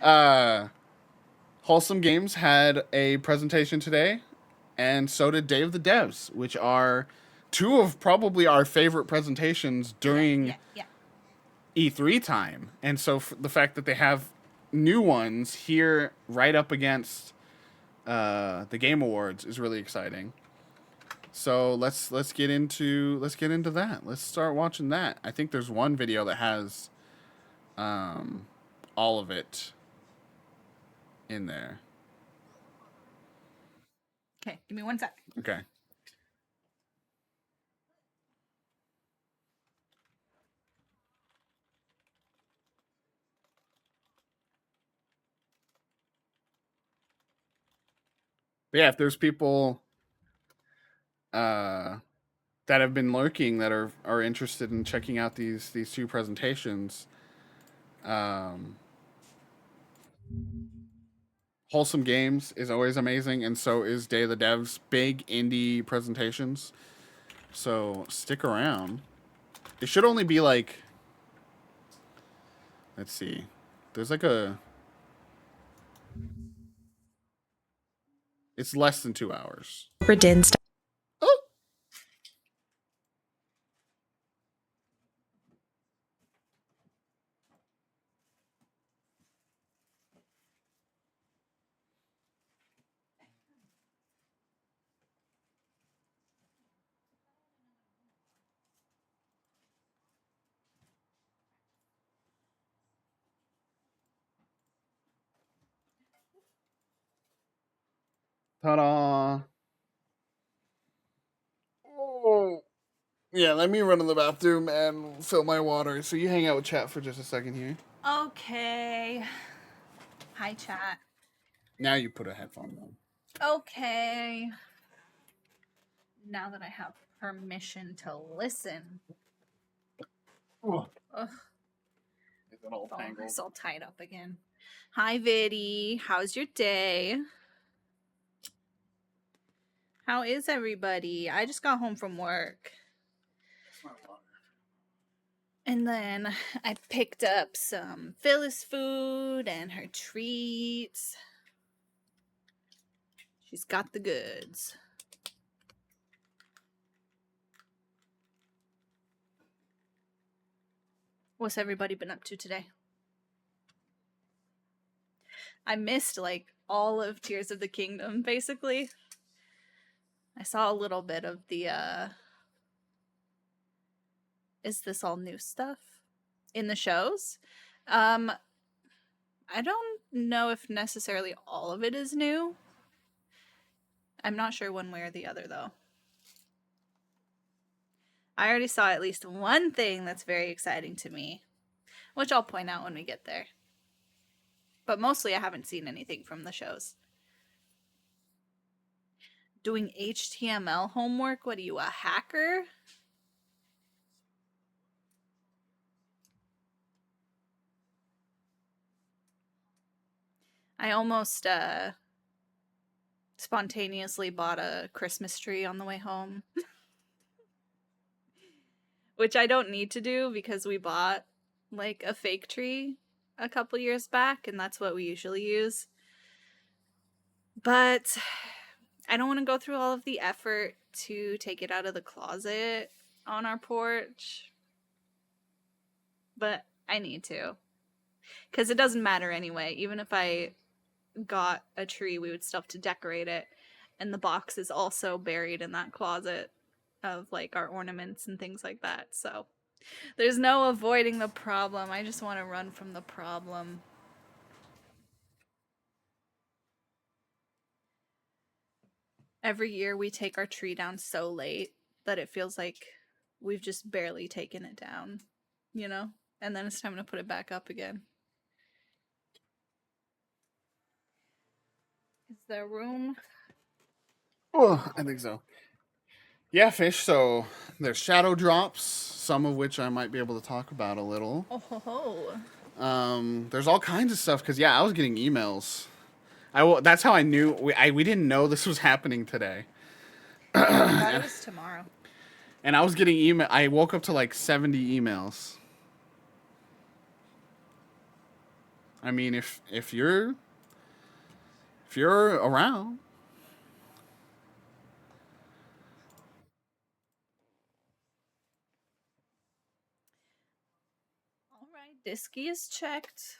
Uh, Wholesome Games had a presentation today, and so did Day of the Devs, which are two of probably our favorite presentations during Yeah. E3 time. And so the fact that they have new ones here right up against the Game Awards is really exciting. So let's get into that. Let's start watching that. I think there's one video that has all of it in there. Okay, give me 1 sec. Okay. But yeah, if there's people that have been lurking that are interested in checking out these two presentations, um, Wholesome Games is always amazing, and so is Day of the Devs big indie presentations. So stick around. It should only be like, let's see, there's like a, it's less than 2 hours. Oh, ta-da! Oh, yeah. Let me run to the bathroom and fill my water. So you hang out with chat for just a second here. Okay. Hi, chat. Now you put a headphone on. Okay. Now that I have permission to listen. Ugh. Ugh, Is it all tangled? it's all tied up again. Hi, Viddy. How's your day? How is everybody? I just got home from work. And then I picked up some Phyllis food and her treats. She's got the goods. What's everybody been up to today? I missed like all of Tears of the Kingdom, basically. I saw a little bit of the is this all new stuff in the shows? I don't know if necessarily all of it is new. I'm not sure one way or the other though. I already saw at least one thing that's very exciting to me, which I'll point out when we get there. But mostly I haven't seen anything from the shows. Doing HTML homework? What are you, a hacker? I almost spontaneously bought a Christmas tree on the way home. Which I don't need to do because we bought like a fake tree a couple years back and that's what we usually use. But I don't want to go through all of the effort to take it out of the closet on our porch. But I need to. Because it doesn't matter anyway. Even if I got a tree, we would still have to decorate it. And the box is also buried in that closet of like our ornaments and things like that. So there's no avoiding the problem. I just want to run from the problem. Every year we take our tree down so late that it feels like we've just barely taken it down, you know? And then it's time to put it back up again. Is there room? Oh, I think so. Yeah, Fish. So there's shadow drops, some of which I might be able to talk about a little. Oh ho ho. There's all kinds of stuff because I was getting emails. That's how I knew we didn't know this was happening today. I thought it was tomorrow. And I was getting email. I woke up to like 70 emails. I mean, if you're around. All right, Disky is checked.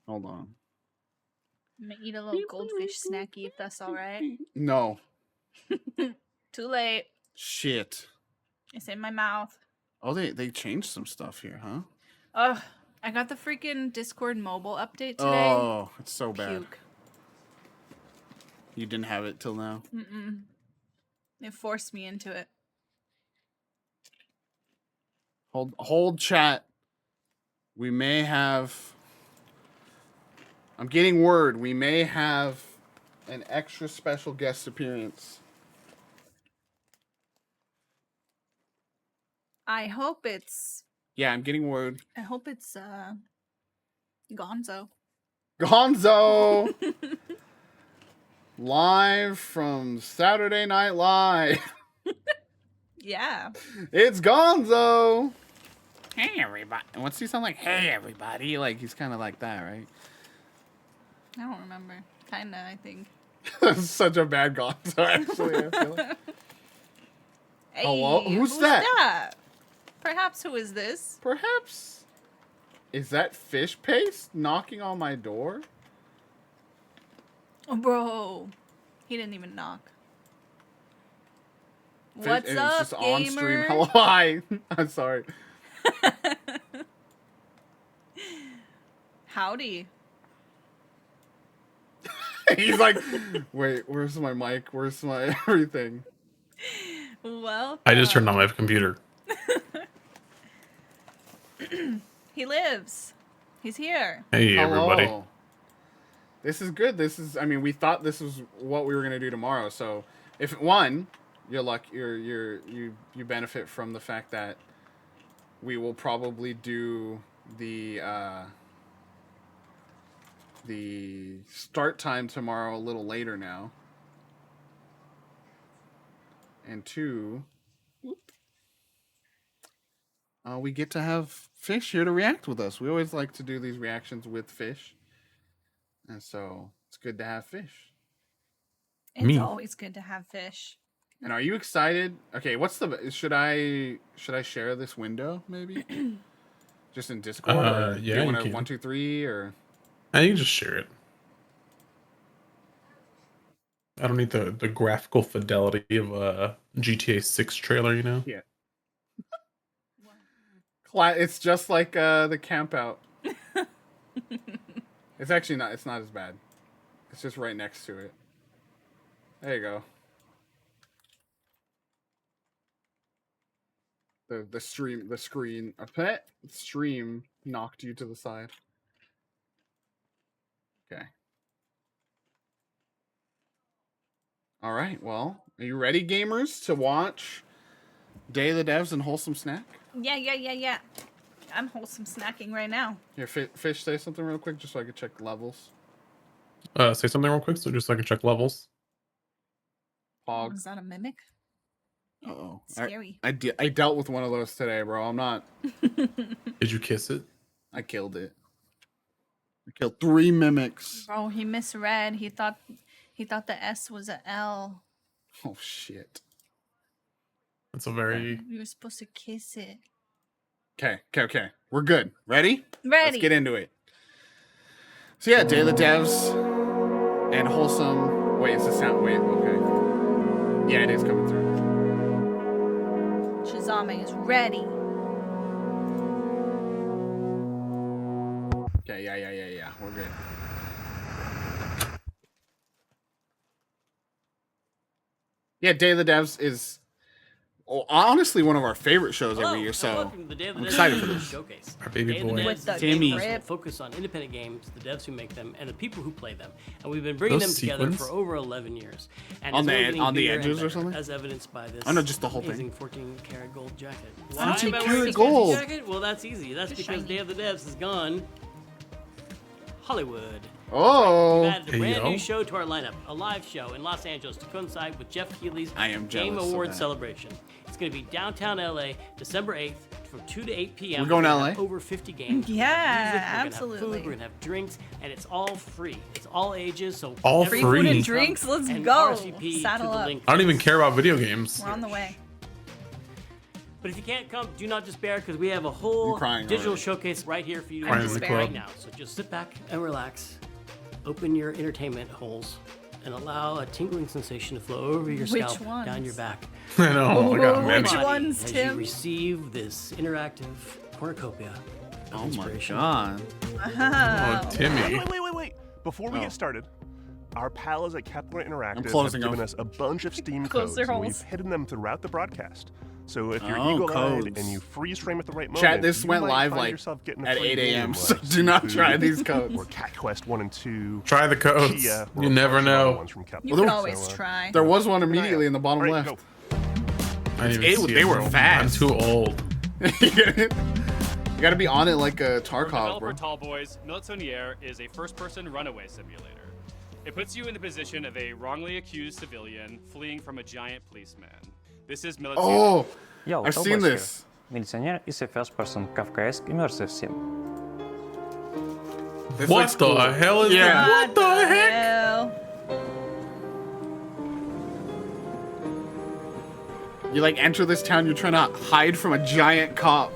Hold on. I'm gonna eat a little goldfish snacky if that's all right. No. Too late. Shit. It's in my mouth. Oh, they changed some stuff here, huh? Ugh. I got the freaking Discord mobile update today. Oh, it's so bad. Puke. You didn't have it till now? Mm-mm. It forced me into it. Hold chat. We may have... I'm getting word. We may have an extra special guest appearance. I hope it's... Yeah, I'm getting word. I hope it's, Gonzo. Gonzo! Live from Saturday Night Live. Yeah. It's Gonzo! Hey, everybody. And what's he sound like? Hey, everybody. Like, he's kind of like that, right? I don't remember. Kinda, I think. That's such a bad Gonzo, actually. I feel like. Hey, Hello? Who's that? Perhaps who is this? Perhaps. Is that fish paste knocking on my door? Oh, bro. He didn't even knock. Fish, What's and up, it's just gamer? on stream. Hello, hi. I'm sorry. Howdy. He's like, wait, where's my mic? Where's my everything? Well, I just turned on my computer. he lives. He's here. Hey, everybody. Hello. This is good. This is, I mean, we thought this was what we were going to do tomorrow. So if one, you benefit from the fact that we will probably do the start time tomorrow a little later now. And two, we get to have Fish here to react with us. We always like to do these reactions with Fish. And so it's good to have Fish. It's Me. always good to have fish. And are you excited? Okay, what's the should I share this window maybe? Just in Discord? Or Yeah, do you you want to can. 1, 2, 3 or I can just share it. I don't need the graphical fidelity of a GTA 6 trailer, you know? yeah. It's just like the camp out. It's actually not. It's not as bad. It's just right next to it. There you go. The stream knocked you to the side. Okay. All right. Well, are you ready, gamers, to watch Day of the Devs and Wholesome Snack? Yeah. I'm wholesome snacking right now. Here, Fish, say something real quick, just so I can check levels. Say something real quick, so just so I can check levels. Pog. Is that a mimic? Uh-oh. Scary. I dealt with one of those today, bro. I'm not... Did you kiss it? I killed it. I killed 3 mimics. Bro, he misread. He thought the S was a L. Oh, shit. That's a very... You were supposed to kiss it. Okay. We're good. Ready? Ready. Let's get into it. So yeah, Day of the Devs and Wholesome. Wait, is the sound? Wait, okay. Yeah, it is coming through. Shazame is ready. Okay, yeah. We're good. Yeah, Day of the Devs is honestly one of our favorite shows every year, so I'm excited for this. Showcase. Our baby Day of the boy. Devs With the is a game grip. that will focus on independent games, the devs who make them, and the people who play them. And we've been bringing Those them together sequins? for over 11 years. And On it's the- only getting on the bigger and edges or better, something? as evidenced by this Oh, no, just the whole amazing thing. 14 karat gold jacket. 14 am I karat wearing this gold? fancy jacket? Well, that's easy. That's It's because shiny. Day of the Devs has gone Hollywood. Oh, We've added a Hey, brand yo. new show to our lineup, a live show in Los Angeles to coincide with Jeff Keighley's I am Game jealous of Awards that. celebration. It's going to be downtown LA, December 8th from 2 to 8 p.m. We're going to gonna have LA? over 50 games. Yeah, We're gonna have music, absolutely. We're gonna have food, we're gonna have drinks, and it's all free. It's all ages, so All Free free. food and Come drinks. Let's and go. RSVP Saddle to the up. link. I don't even care about video games. We're on the way. But if you can't come, do not despair because we have a whole I'm crying digital already. showcase right here for you to Crying in enjoy the right club. now. So just sit back and relax, open your entertainment holes, and allow a tingling sensation to flow over your Which scalp, down ones? your back, I know. I got Which many. body ones, as Tim? you receive this interactive cornucopia of Oh my inspiration. god. Oh, Timmy. Wait. Before we Oh. get started, our pals at Capricorn Interactive closing have given off. us a bunch of Steam Close codes, their and holes. we've hidden them throughout the broadcast. So if you're Oh, eagle-eyed codes. and you freeze frame at the right moment, Chat, this you went might live find like yourself getting a at free 8 game a.m. like So do not Food try these codes. Or Cat Quest 1 and 2. Try the codes. Chia, or You a never bunch of other know. ones from Capricorn. You Well, can there- always So, try. There was one immediately in the bottom All right, left. go. I didn't even see They it, were bro. fast. I'm too old. You gotta be on it like a For Tarkov, bro. developer Tallboys, Militonier is a first-person runaway simulator. It puts you in the position of a wrongly accused civilian fleeing from a giant policeman. This is Militonier. Oh, Yo, I've Tallboys seen here. this. Militioner is a first-person Kafkaesque immersive sim. This What looks the cool. hell is Yeah. that? What the heck? Hell? You like enter this town, you're trying to hide from a giant cop.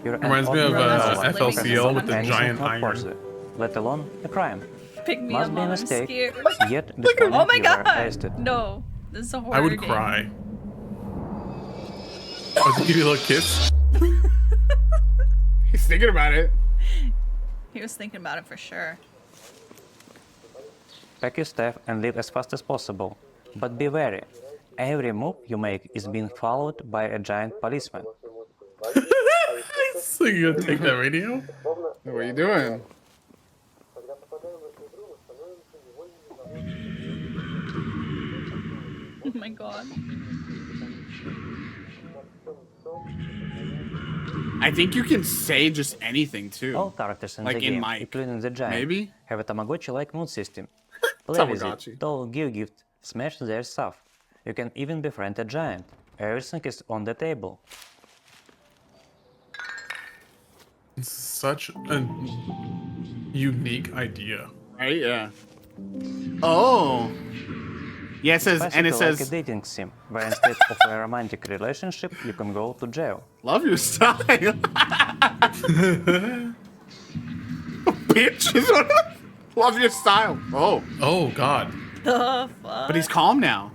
You're an Reminds me of ordinary Bro, that's normal just living FLCL in with the the and giant isn't iron. noteworthy, let alone a crime. Pick me Must up, be a Mom. I'm mistake. scared. Yet the Oh my you are god! arrested. No, this is a horror I would game. cry. Oh, to give you a little kiss? He's thinking about it. He was thinking about it for sure. Pack your stuff and leave as fast as possible. But be wary. Every move you make is being followed by a giant policeman. So you gonna take that radio? What are you doing? Oh my god. I think you can say just anything too. All characters in Like the in game, Mike. including the giant, Maybe? have a Tamagotchi-like mood system. Play with Tamagotchi. it, they'll give gifts, smash their stuff. You can even befriend a giant. Everything is on the table. It's such a unique idea. Right? Yeah. Oh. Yeah, it says, and Basically it like a says, dating sim, where instead of a romantic relationship, you can go to jail. love your style. Bitch. Love your style. Oh. Oh god. The fuck? But he's calm now.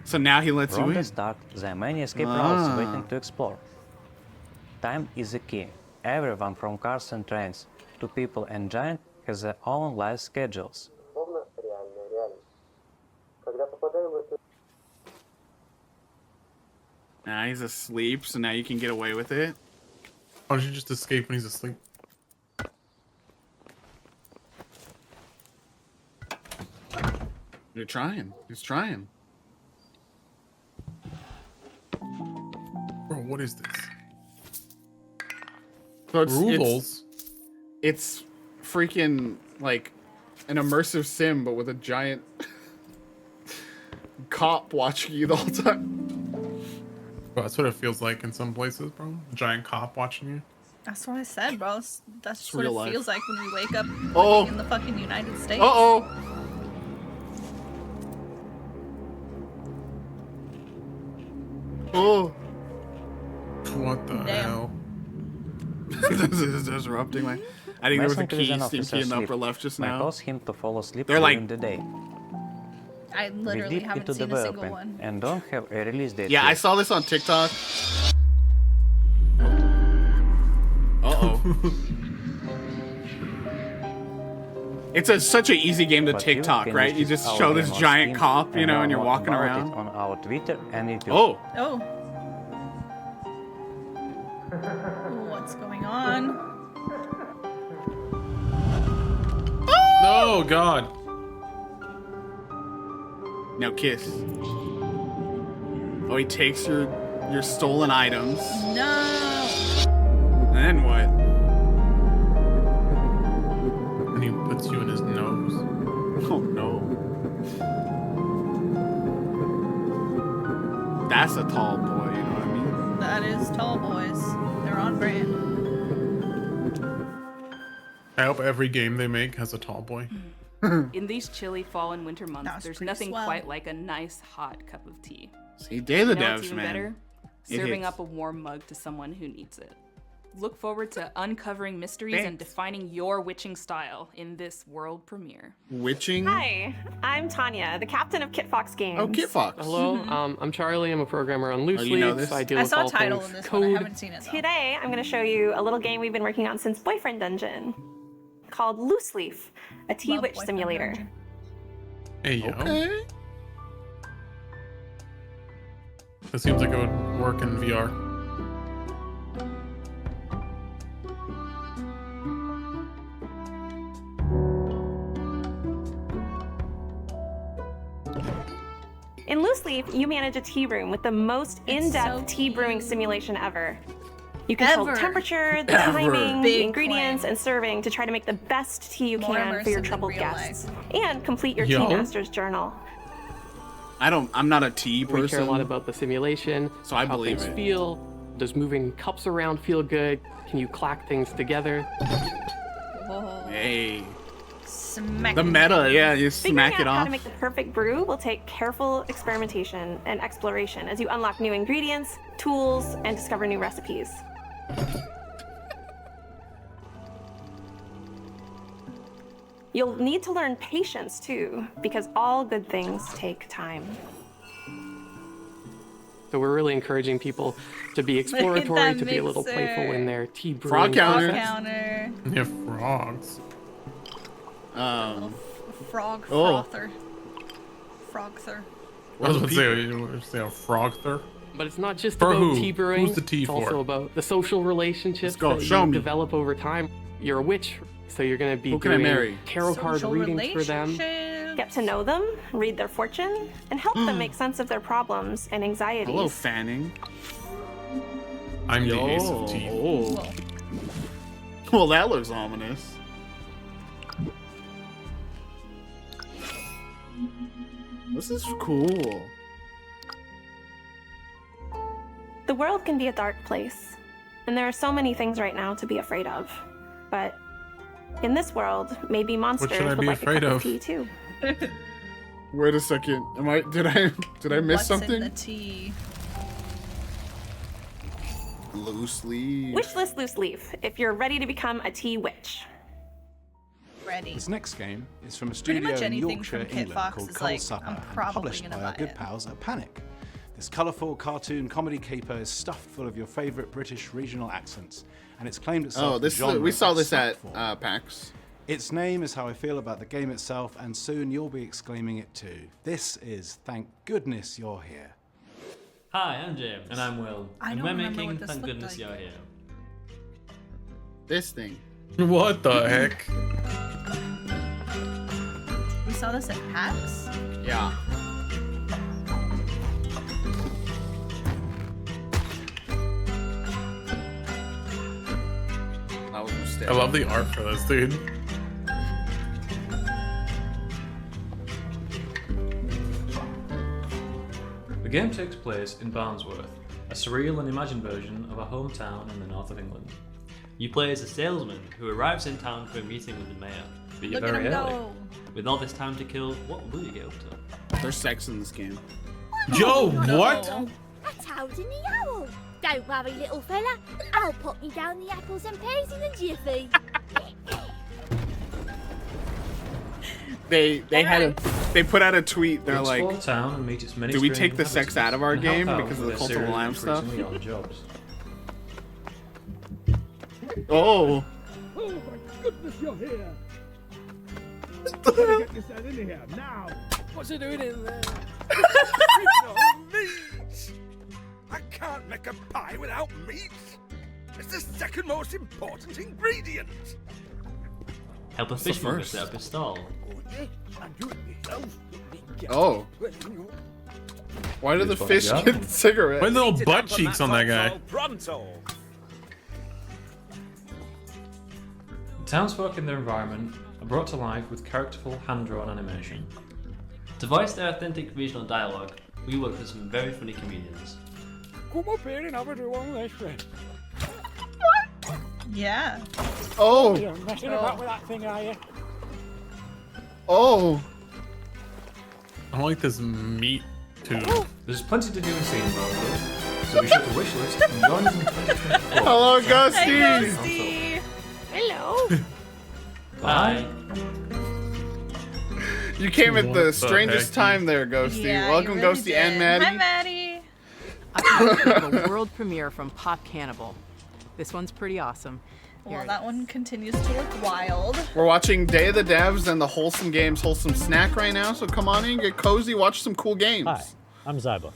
So now he lets you From the in. start, there are many escape Ah. routes waiting to explore. Time is the key. Everyone from cars and trains to people and giant has their own life schedules. Now he's asleep, so now you can get away with it. Why don't you just escape when he's asleep? You're trying. He's trying. Bro, what is this? So it's Rubles? it's freaking like an immersive sim, but with a giant cop watching you the whole time. Bro, that's what it feels like in some places, bro. A giant cop watching you. That's what I said, bro. That's just what real it life. feels like when we wake up Oh. in the fucking United States. Uh-oh. Oh. What the Damn. hell? This is disrupting my... I think there was a Mason is key, an Steam officer key in the asleep. upper left just Might now. cause him to fall asleep They're like- during the day. I We literally dip haven't into seen a single development one. and don't have a release date Yeah, I yet. saw this on TikTok. Uh-oh. It's such an easy game to But you TikTok, can right? You visit just our show this game on giant Steam cop, you know, and learn you're more walking about around. it on our Twitter and YouTube. Oh, Oh. What's going on? No, God. now kiss. Oh, he takes your stolen items. No. And then what? And he puts you in his nose. Oh no. That's a tall boy, you know what I mean? That that is tall boys. They're on brand. I hope every game they make has a tall boy. In these chilly fall and winter That months, was there's pretty nothing swell. quite like a nice hot cup of tea. See, they're the You know what's devs, even man. better? It Serving hits. up a warm mug to someone who needs it. Look forward to uncovering mysteries and Thanks. defining your witching style in this world premiere. Witching. Hi, I'm Tanya, the captain of Kit Fox Games. Oh, Kit Fox. Hello, I'm Charlie. I'm a programmer on Loose you know Leaves. this? I deal I with saw a all title things in this code. one. I haven't seen it though. Today, I'm going to show you a little game we've been working on since Boyfriend Dungeon called Loose Leaf, a tea Love witch Boyfriend simulator. Dungeon. Hey, yo. Okay. That seems like it would work in VR. In Loose Leaf, you manage a tea room with the most It's in-depth so tea brewing cute. simulation ever. You control Ever. the temperature, the Ever. timing, Big the ingredients, claim. and serving to try to make the best tea you More can for your immersive than troubled real guests. And complete your Yo. tea master's journal. I'm not a tea We care a lot person. about the simulation, So I how believe things it. feel. Does moving cups around feel good? Can you clack things together? Whoa. Hey. Smack. The meta, yeah, you Figuring smack out it how off. to make the perfect brew will take careful experimentation and exploration as you unlock new ingredients, tools, and discover new recipes. You'll need to learn patience too, because all good things take time. So we're really encouraging people to be exploratory, that to be a little mixer. playful in their tea brewing Frog counter. process. Counter. Yeah, frogs. Frog Oh. frother. Frogther. I was about to say, you want to say a frogther? But it's not just For about who? tea brewing. Who's the tea it's for? also about the social relationships Let's go, that show you me. develop over time. You're a witch, so you're going to be Who can I doing marry? tarot card Social readings for them. relationships. Get to know them, read their fortune, and help them make sense of their problems and anxieties. Hello, Fanning. I'm the Yo. ace of teeth. Oh. Well, that looks ominous. This is cool. The world can be a dark place, and there are so many things right now to be afraid of. But in this world, maybe monsters should I would be like afraid a cup of? of tea too. Wait a second. Did I miss What's in something? the tea? Loose leaf. Wish list loose leaf if you're ready to become a tea witch. Ready. This next game is from a Pretty studio much in anything Yorkshire, from Kit England Fox called is Cold like, Supper, I'm and probably published gonna by our buy good it. pals at Panic. This colourful cartoon comedy caper is stuffed full of your favourite British regional accents, and it's claimed itself. Oh, the this genre we saw it's this stuck at for. PAX. Its name is how I feel about the game itself, and soon you'll be exclaiming it too. This is Thank Goodness You're Here. Hi, I'm James. And I'm Will. I and don't we're remember making what this Thank looked Goodness like. You're Here. This thing. What the heck? We saw this at PAX? Yeah. That was a mistake. I love the art for this, dude. The game takes place in Barnsworth, a surreal and imagined version of a hometown in the north of England. You play as a salesman who arrives in town for a meeting with the mayor, but you're Look at very him early. go. With all this time to kill, what will you get up to? There's sex in this game. Yo, no. what? A toad in the owl. Don't worry, little fella. I'll pop you down the apples and pears in a jiffy. They put out a tweet. They're You like, explore town and meet its many do we strange take the sex inhabitants out of our and help game out because of with the their Cult of the series Lamb stuff? increasingly odd jobs. Oh. Oh my goodness, you're here! Gotta get this out in here now! What's he doing in there? No meat! I can't make a pie without meat! It's the second most important ingredient! Help a What's the fishmonger first? set up his stall. Oh. Why do the fish get cigarettes? Why little butt cheeks on that guy? Pronto! Townsfolk and their environment are brought to life with characterful, hand-drawn animation. To voice their authentic regional dialogue, we worked with some very funny comedians. come up here and have a do on this then. Yeah. Oh. You're messing about with that thing, are you? Oh. I don't like this meat tube. There's plenty to do in Scene Mode, though, so be sure to wish list Beyond in 2024. Hello, Ghosty. Hey, Ghosty. Hello. Bye. You came at What the the strangest heck? time there, Ghosty. Yeah, Welcome, you really Ghosty did. and Maddie. Hi, Maddie. I have a world premiere from Pop Cannibal. This one's pretty awesome. Here Well, it that one continues to look wild. We're watching Day of the Devs and the Wholesome Games Wholesome Snack right now, so come on in, get cozy, watch some cool games. Hi, I'm Zyba.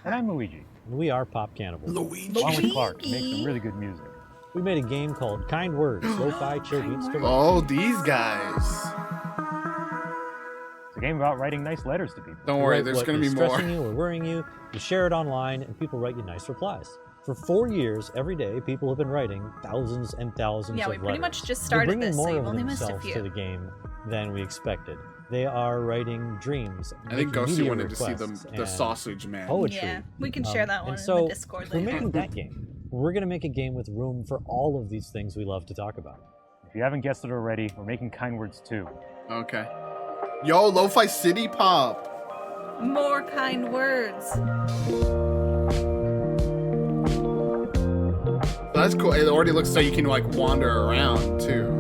And I'm Luigi. And we are Pop Cannibal. Luigi. Along with Clark, who makes some really good music. We made a game called Kind Words, Lo-Fi Chill Beats to Oh, these guys. It's a game about writing nice letters to people. Don't You worry, write there's what gonna is be more. stressing you or worrying you, you share it online, and people write you nice replies. For 4 years, every day, people have been writing thousands and thousands Yeah, of we letters. pretty much just They're started bringing this, so more you've of only missed a themselves few. to the game than we expected. They are writing dreams. I think making Ghosty media wanted to see requests, the and sausage man. Poetry. Yeah, we can share that one and in so the Discord we're later. making that game. We're going to make a game with room for all of these things we love to talk about. If you haven't guessed it already, we're making Kind Words 2. Okay. Yo, Lo-Fi City Pop. More kind words. That's cool. It already looks like you can like wander around too.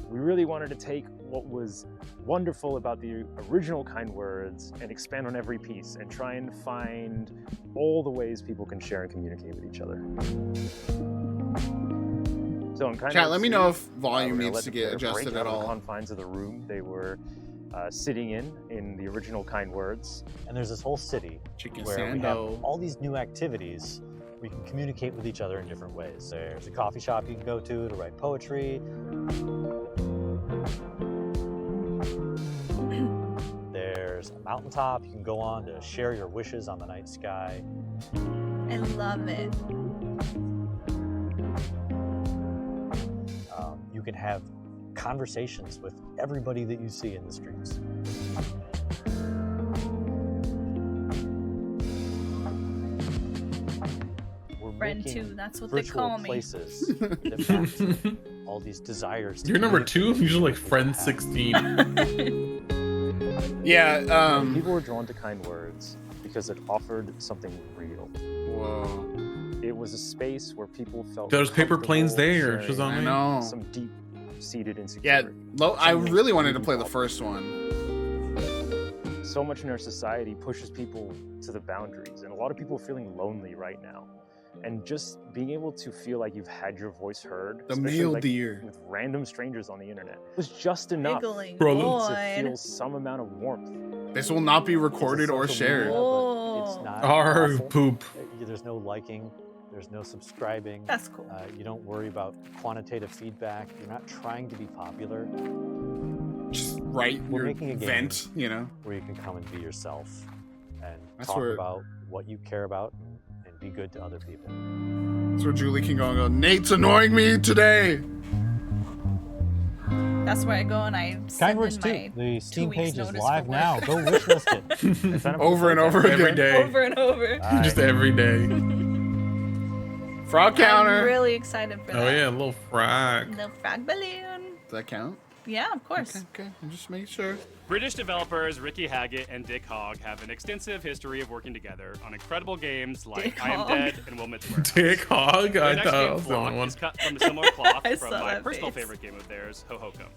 We really wanted to take what was wonderful about the original Kind Words and expand on every piece and try and find all the ways people can share and communicate with each other. So in Kind Chat, Words let me 2, know if we're volume gonna needs let to the get player adjusted break at out of all. the confines of the room they were sitting in the original Kind Words. And there's this whole city Chicken where we have Sando. all these new activities. We can communicate with each other in different ways. There's a coffee shop you can go to write poetry. There's a mountaintop you can go on to share your wishes on the night sky. I love it. You can have conversations with everybody that you see in the streets. We're Friend making two, that's what they virtual call me. places that map all these desires. to You're number communicate 2? Usually like with friend people. 16. Yeah, People were drawn to Kind Words because it offered something real. Whoa. It was a space where people felt There's paper planes comfortable there. She's sharing on I know. some deep-seated Yeah, insecurity. I Something really wanted to really play the felt. first one. So much in our society pushes people to the boundaries, and a lot of people are feeling lonely right now. And just being able to feel like you've had your voice heard, The especially male like deer. with random strangers on the internet, was just enough Giggling Bro, to Lloyd. feel some amount of warmth. This will not be It's a recorded or social shared. media, but It's not Our awful. poop. There's no liking. There's no subscribing. That's cool. You don't worry about quantitative feedback. You're not trying to be popular. Just write We're your making a game vent, you know. where you can come and be yourself and That's talk where- about what you care about and be good to other people. That's where Julie can go and go, Nate's annoying me today. That's where I go and I send Kind Words in 2. my The 2 Steam weeks page is notice live for now. work. Go wishlist it. Over and over again. Every day. Over and over. Just every day. Frog counter. I'm really excited for that. Oh yeah, a little frog. Little frog balloon. Does that count? Yeah, of course. Okay, I'm just making sure. British developers Ricky Haggett and Dick Hogg have an extensive history of working together on incredible games like Dick I Am Hogg. Dead and Wilmot's Warehouse. Dick Hogg? Their I next thought game, that was the only Flock, one. is cut from a similar cloth I from saw my that personal face. favorite game of theirs, Ho Ho Come.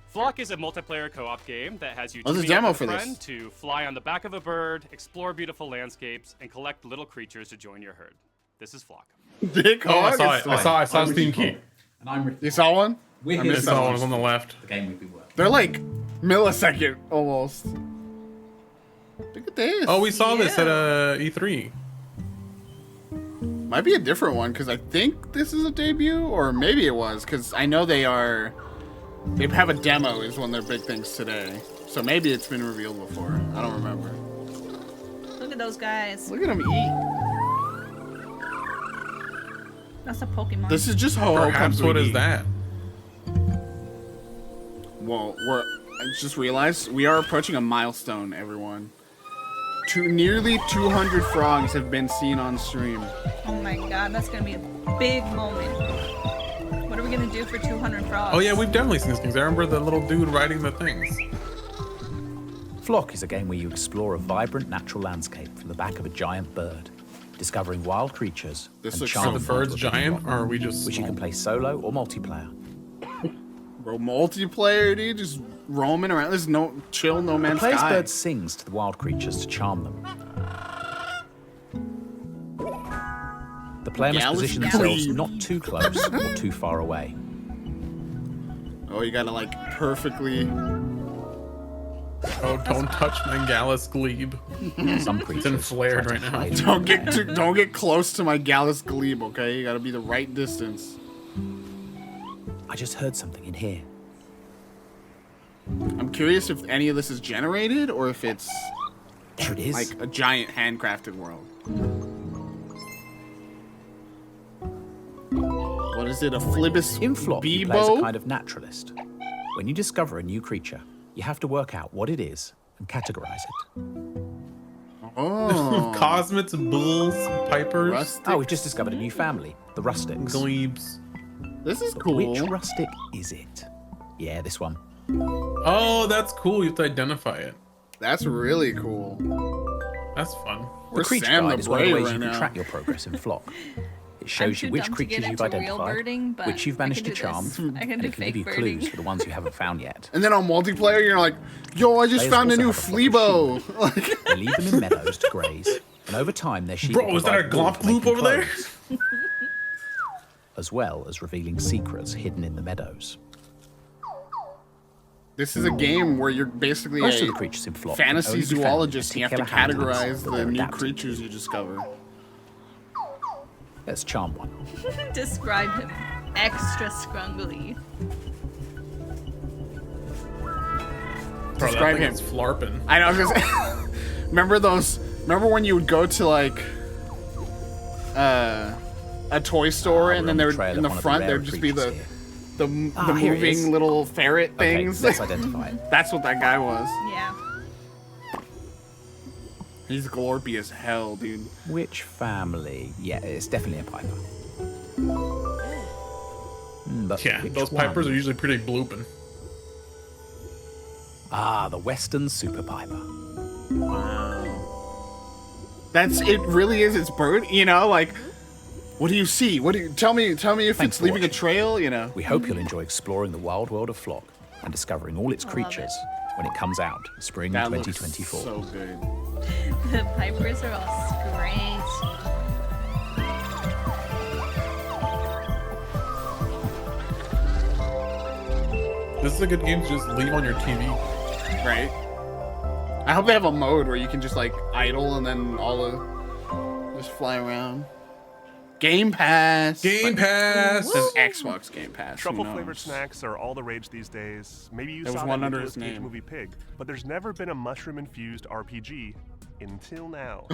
Flock is a multiplayer co-op game that has you Oh, there's a teaming up demo with for a this. friend to fly on the back of a bird, explore beautiful landscapes, and collect little creatures to join your herd. This is Flock. Dick Oh, I Hogg saw is it. I saw Steam key. And I'm Ricky. You saw one? We're I here missed to that Saw one. one was on the left. the game we've been working. They're like millisecond almost. Look at this. Oh, we saw this at Yeah. E3. Might be a different one because I think this is a debut, or maybe it was because I know they have a demo is one of their big things today. So maybe it's been revealed before. I don't remember. Look at those guys. Look at them eat. That's a Pokemon. This is just Ho Ho Perhaps Comes what We is Eat. that? Well, I just realized we are approaching a milestone, everyone. Nearly 200 frogs have been seen on stream. Oh my god, that's gonna be a big moment. What are we gonna do for 200 frogs? Oh yeah, we've definitely seen these things. I remember the little dude riding the things. Flock is a game where you explore a vibrant natural landscape from the back of a giant bird, discovering wild creatures This and looks charm so- The bird's giant, or are we just which you can play solo or multiplayer. Bro, multiplayer, dude, just roaming around. There's no chill, no The man's player's sky. bird sings to the wild creatures to charm them. The player must Gallus position themselves Glebe. not too close or too far away. Oh, you gotta like perfectly. Oh, don't touch my Gallus glebe. Some It's creatures inflared try right to now. hide Don't get close to my Gallus glebe, okay? You gotta be the right distance. I just heard something in here. I'm curious if any of this is generated or if it's There it is. like a giant handcrafted world. What is it? A Flibus In Flock, you play as a Bebo? kind of naturalist. When you discover a new creature, you have to work out what it is and categorize it. Oh. Cosmets, bulls, pipers, Rustic. Oh, we've just discovered a new family, the rustics. glebes. This is But cool. which rustic is it? Yeah, this one. Oh, that's cool. You have to identify it. That's really cool. That's fun. We're The creature Sam guide the is one of the Brave ways right you can now. track your progress in Flock. It I'm shows too you which dumb to get creatures you've into real identified, birding, but which you've I managed can to do charm, this. I can and do it can give fake you birding. clues for the ones you haven't found yet. And then on multiplayer, you're like, yo, I just Players found a also new have a flock of Fleebo. Like, They leave them in meadows to graze, and over time their sheep Bro, will is that a provide wool glop for making gloop over there? clothes, as well as revealing secrets hidden in the meadows. this is a game where you're basically Most of a the creatures in Flock fantasy can only be found in zoologist. And you have to particular habitats categorize that the they're new adapted to. creatures you discover. Let's charm one. Describe him extra scrungly. Bro, Describe that thing him. is flarping. I know. Remember when you would go to like a toy store and then there would, in the front there'd just be the here it is. moving little ferret Okay, things. let's identify it. That's what that guy was. Yeah. He's glorpy as hell, dude. Which family? Yeah, it's definitely a piper. But Yeah, which those one? pipers are usually pretty blooping. Ah, the Western Super Piper. Wow. It really is. It's bird. You know, like, what do you see? What do you tell me? Tell me if Thanks it's for leaving a watching. trail. You know. We hope you'll enjoy exploring the wild world of Flock and discovering all its creatures when it comes out, spring That looks 2024. so good. The pipers are all great. This is a good game to just leave on your TV. Right. I hope they have a mode where you can just like idle and then just fly around. Game Pass. Game Pass. It says Xbox Game Pass. Who Truffle flavored knows? snacks are all the rage these days. Maybe you There was saw one that under Nicolas his Cage name. movie Pig, but there's never been a mushroom infused RPG until now.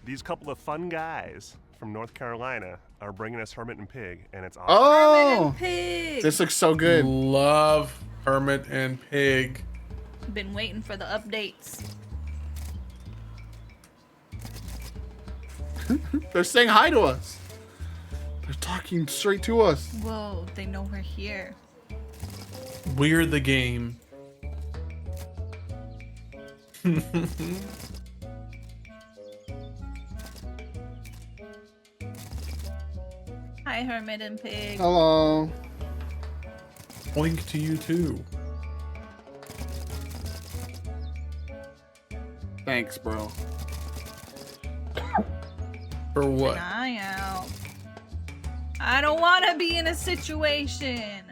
These couple of fun guys from North Carolina are bringing us Hermit and Pig, and it's awesome. Oh, Pig. this looks so good. Love Hermit and Pig. Been waiting for the updates. They're saying hi to us. They're talking straight to us. Whoa, they know we're here. We're the game. Hi, Hermit and Pig. Hello. Link to you too. Thanks, bro. For what? An eye out. I don't want to be in a situation.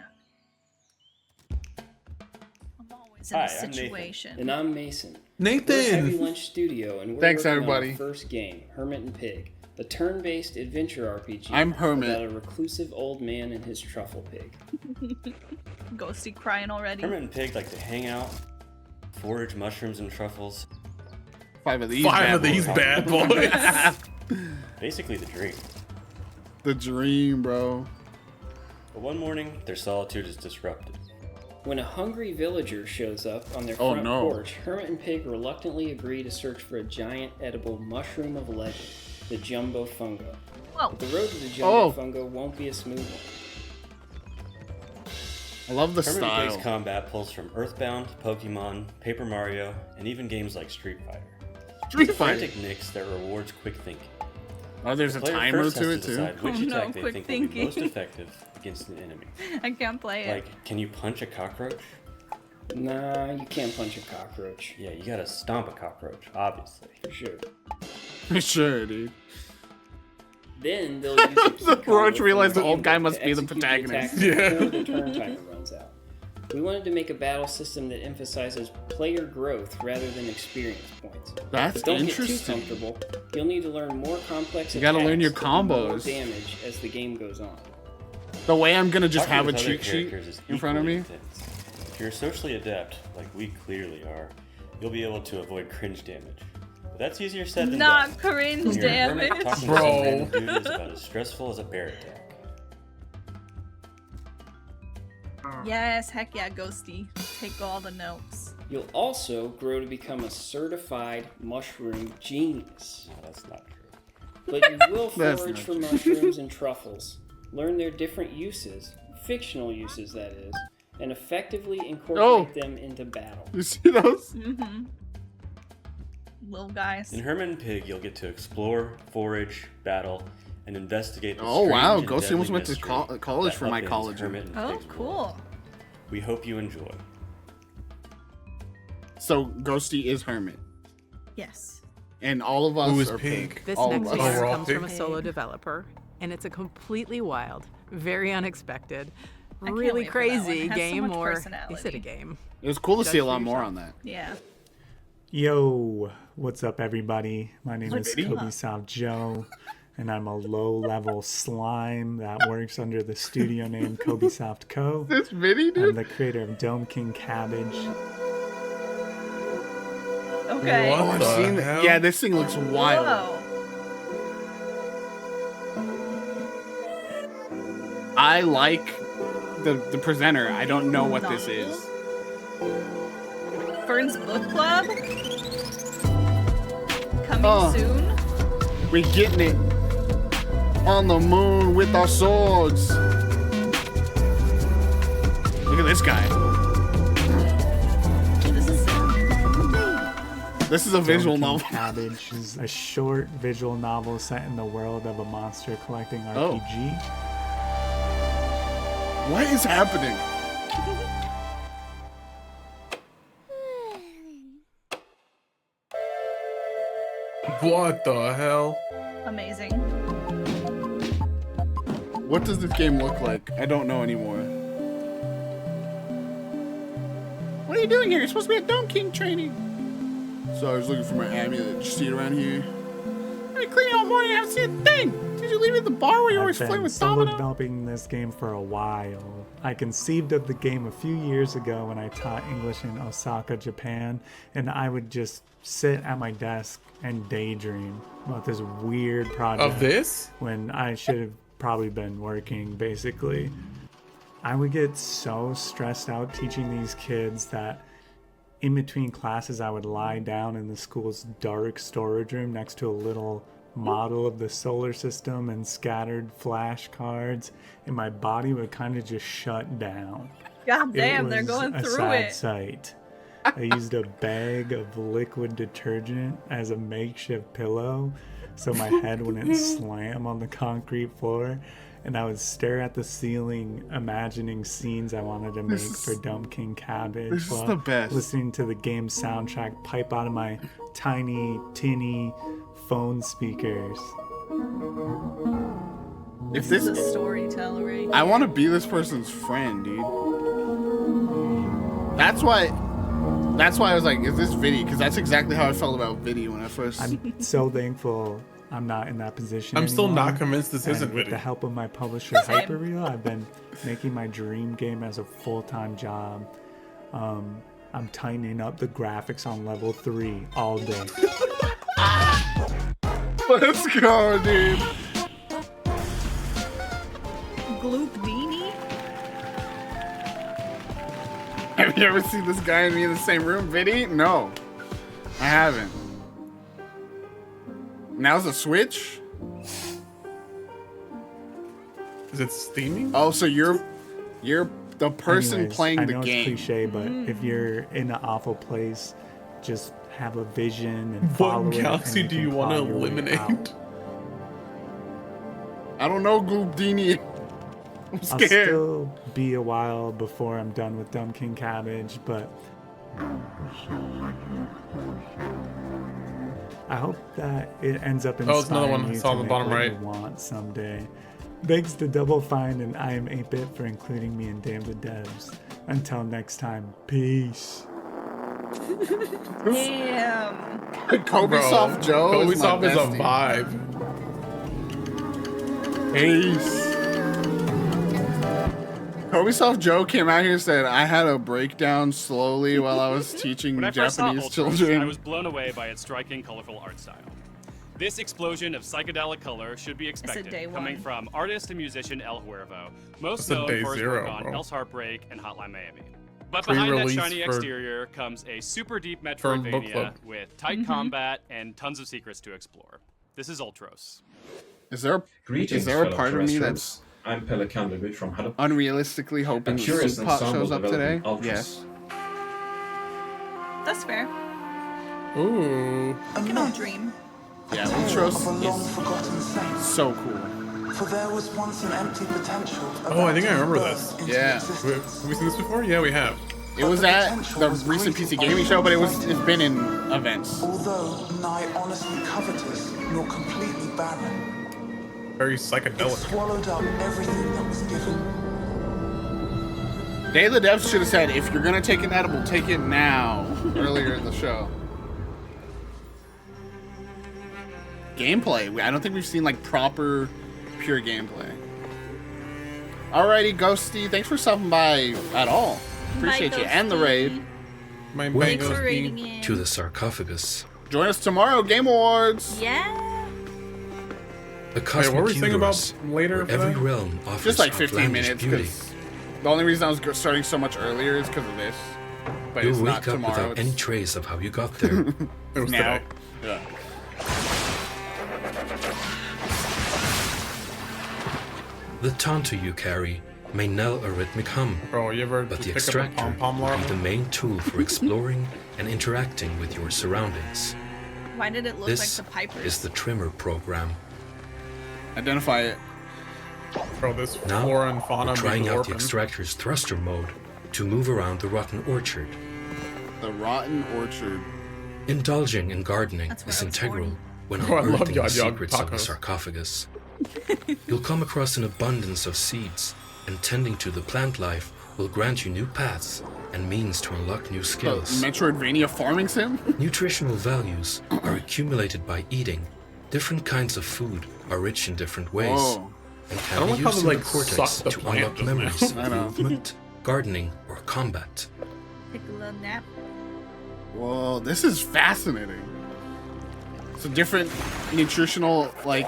I'm always in Hi, a I'm Nathan. situation. And I'm Mason. Nathan! We're Heavy Lunch Studio, and we're Thanks, working everybody. on our first game, Hermit and Pig, the turn-based adventure RPG. I'm Hermit. About a reclusive old man and his truffle pig. Ghosty crying already. Hermit and Pig like to hang out, forage mushrooms and truffles. Five of these bad boys. Basically the dream. The dream, bro. But one morning, their solitude is disrupted. When a hungry villager shows up on their Oh, front no. porch, Hermit and Pig reluctantly agree to search for a giant edible mushroom of legend, the Jumbo Fungo. Whoa. But the road to the Jumbo Fungo won't be a smooth one. I love the Hermit style. and Pig's combat pulls from Earthbound, Pokemon, Paper Mario, and even games like Street Fighter. Street It's a Fighter. frantic mix that rewards quick thinking. Oh, there's The a player timer first to has it, too? decide which Oh, no, attack they quick think will be thinking. most effective against an enemy. I can't play it. Like, can you punch a cockroach? Nah, you can't punch a cockroach. Yeah, you gotta stomp a cockroach, obviously. For sure. For sure, dude. Then they'll use a key The combo roach from realized the game old guy book must to be the execute protagonist. attack Yeah. before the turn timer runs out. We wanted to make a battle system that emphasizes player growth rather than experience points. That's But don't interesting. get too comfortable. You'll need to learn more complex You gotta learn your attacks that do more combos. damage as the game goes on. The way I'm gonna just Talking have a with other cheat sheet characters is in front of equally me. intense. If you're socially adept, like we clearly are, you'll be able to avoid cringe damage. But that's easier said than Not done. cringe When you're a hermit, damage. talking to Bro. some random dude is about as stressful as a bear attack. Yes, heck yeah, Ghosty. Take all the notes. You'll also grow to become a certified mushroom genius. No, that's not true. But you will That's forage not for true. mushrooms and truffles, learn their different uses, fictional uses that is, and effectively incorporate them into battle. You see those? Mm-hmm. Little guys. In Hermit and Pig, you'll get to explore, forage, battle, and investigate the Oh, wow, strange and Ghosty almost deadly went to mystery college that for my upends college. Hermit and Oh, Pig's world. cool. We hope you enjoy. So Ghosty is Hermit, Yes. and all of us Who is are Pig? This All next of us. Oh, video we're all comes from a pig? solo developer, and it's a completely wild, very unexpected, I can't really wait for that one. It crazy has so game, much or you personality. said a game. It was cool to see a Judge lot for more yourself. on that. Yeah. Yo, what's up, everybody? My name is Viddy. Kobe South Joe, and I'm a low-level slime that works under the studio name Kobe Soft Co. This Viddy, I'm dude. the creator of Dome King Cabbage. Okay. What Oh, I've the seen that. hell? Yeah, this thing looks wild. Whoa. I like the presenter. I don't know what this is. Fern's Book Club? Coming soon? We're getting it on the moon with our swords. Look at this guy. This is a visual Dome King novel. Cabbage is a short visual novel set in the world of a monster collecting RPG. What is happening? What the hell? Amazing. What does this game look like? I don't know anymore. What are you doing here? You're supposed to be at Dome King training. So I was looking for my amulet. Did you see it around here? I've been cleaning all morning. I haven't seen a thing. Did you leave it at the bar where you always I've play been with solo Domino? developing this game for a while. I conceived of the game a few years ago when I taught English in Osaka, Japan, and I would just sit at my desk and daydream about this weird project. Of this? When I should have probably been working, basically. I would get so stressed out teaching these kids that in between classes I would lie down in the school's dark storage room next to a little model of the solar system and scattered flashcards, and my body would kind of just shut down. God damn, It they're was going a through sad it. sight. I used a bag of liquid detergent as a makeshift pillow so my head wouldn't slam on the concrete floor, and I would stare at the ceiling imagining scenes I wanted to make for Dumb King Cabbage this is while the best. listening to the game's soundtrack pipe out of my tiny, tinny phone speakers. If This this, is a storyteller right I here. want to be this person's friend, dude. That's why I was like, is this Viddy? Because that's exactly how I felt about Viddy when I first. I'm so thankful I'm not in that position I'm still anymore. not convinced this And isn't with Viddy. the help of my publisher Hyperreal, I've been making my dream game as a full-time job. I'm tightening up the graphics on level 3 all day. Let's go, dude. Gloop Beanie? Have you ever seen this guy and me in the same room, Vinny? No, I haven't. Now's a Switch? Is it steaming? Oh, so you're the person Anyways, playing I the know game. It's cliche, but if you're in an awful place, just have a vision and follow What it. galaxy and do can you want to claw your way eliminate? out. I don't know, Gloopdini. I'm I'll scared. still be a while before I'm done with Dumb King Cabbage, but I hope that it ends up Oh, it's another inspiring one. you It's on to the make bottom what right. you want someday. Thanks to Double Fine and I Am 8-Bit for including me in Damn the Devs. Until next time, peace. Damn. Kobe Soft Joe. Kobe is my Soft is a bestie. vibe. Peace. Kobe Soft Joe came out here and said, I had a breakdown slowly while I was teaching When I first saw Japanese Ultros, children. I was blown away by its striking, colorful art style. This explosion of psychedelic color should be expected, day coming one. from artist and musician El Huervo, most That's a known day for his zero, work on bro. El's Heartbreak and Hotline Miami. But behind that Pre-release shiny for- exterior comes a super deep from Book Metroidvania Club. with tight combat and tons of secrets to explore. This is Ultros. Is there Greetings, a part fellow of me terrestrials. that's I'm Pelle Candeby from Haddock. unrealistically hoping A curious Soup Pot ensemble shows up today? developing Ultros. Yes. That's fair. Ooh. We can all dream. Yeah, Ultros is so cool. For there was once an empty potential. Oh, I think I remember this. Yeah. Have we seen this before? Yeah, we have. It was at the recent PC gaming show, but it's been in events. Although nigh honestly covetous, nor completely barren, Very it psychedelic. swallowed up everything that was given. Day of the Devs should have said, if you're gonna take an edible, take it now. Earlier in the show. Gameplay. I don't think we've seen like proper, pure gameplay. Alrighty, Ghosty, thanks for stopping by at all. Appreciate you and the raid. My Thanks for raiding in. To the sarcophagus. Join us tomorrow, Game Awards. Yeah. The cosmic what were we saying about universe, later where for every that? realm offers Just like 15 outlandish minutes, beauty. because the only reason I was starting so much earlier is because of this. But You'll it's not wake up tomorrow. without any It's trace of how you got there. It was now. today. Yeah. The taunter you carry may knell a rhythmic hum, Bro, you ever but the just pick up a extractor pom-pom will be larva? the main tool for exploring and interacting with your surroundings. Why did it look This like the Pipers? is the trimmer program. Identify it. Bro, this Now, flora and fauna we're trying be out the orphan. extractor's thruster mode to move around the rotten orchard. The Rotten Orchard. Indulging in gardening That's where is I was integral born. when Oh, I love unearthing the Yad Yad secrets of the tacos. sarcophagus. You'll come across an abundance of seeds, and tending to the plant life will grant you new paths and means to unlock new The skills. Metroidvania farming sim? Nutritional values are accumulated by eating. Different kinds of food are rich in different ways, Whoa. and I can don't be like how used they, in the like, cortex suck the to plant unlock just memories now. I of know. movement, gardening, or combat. Take a little nap. Whoa, this is fascinating. So different nutritional like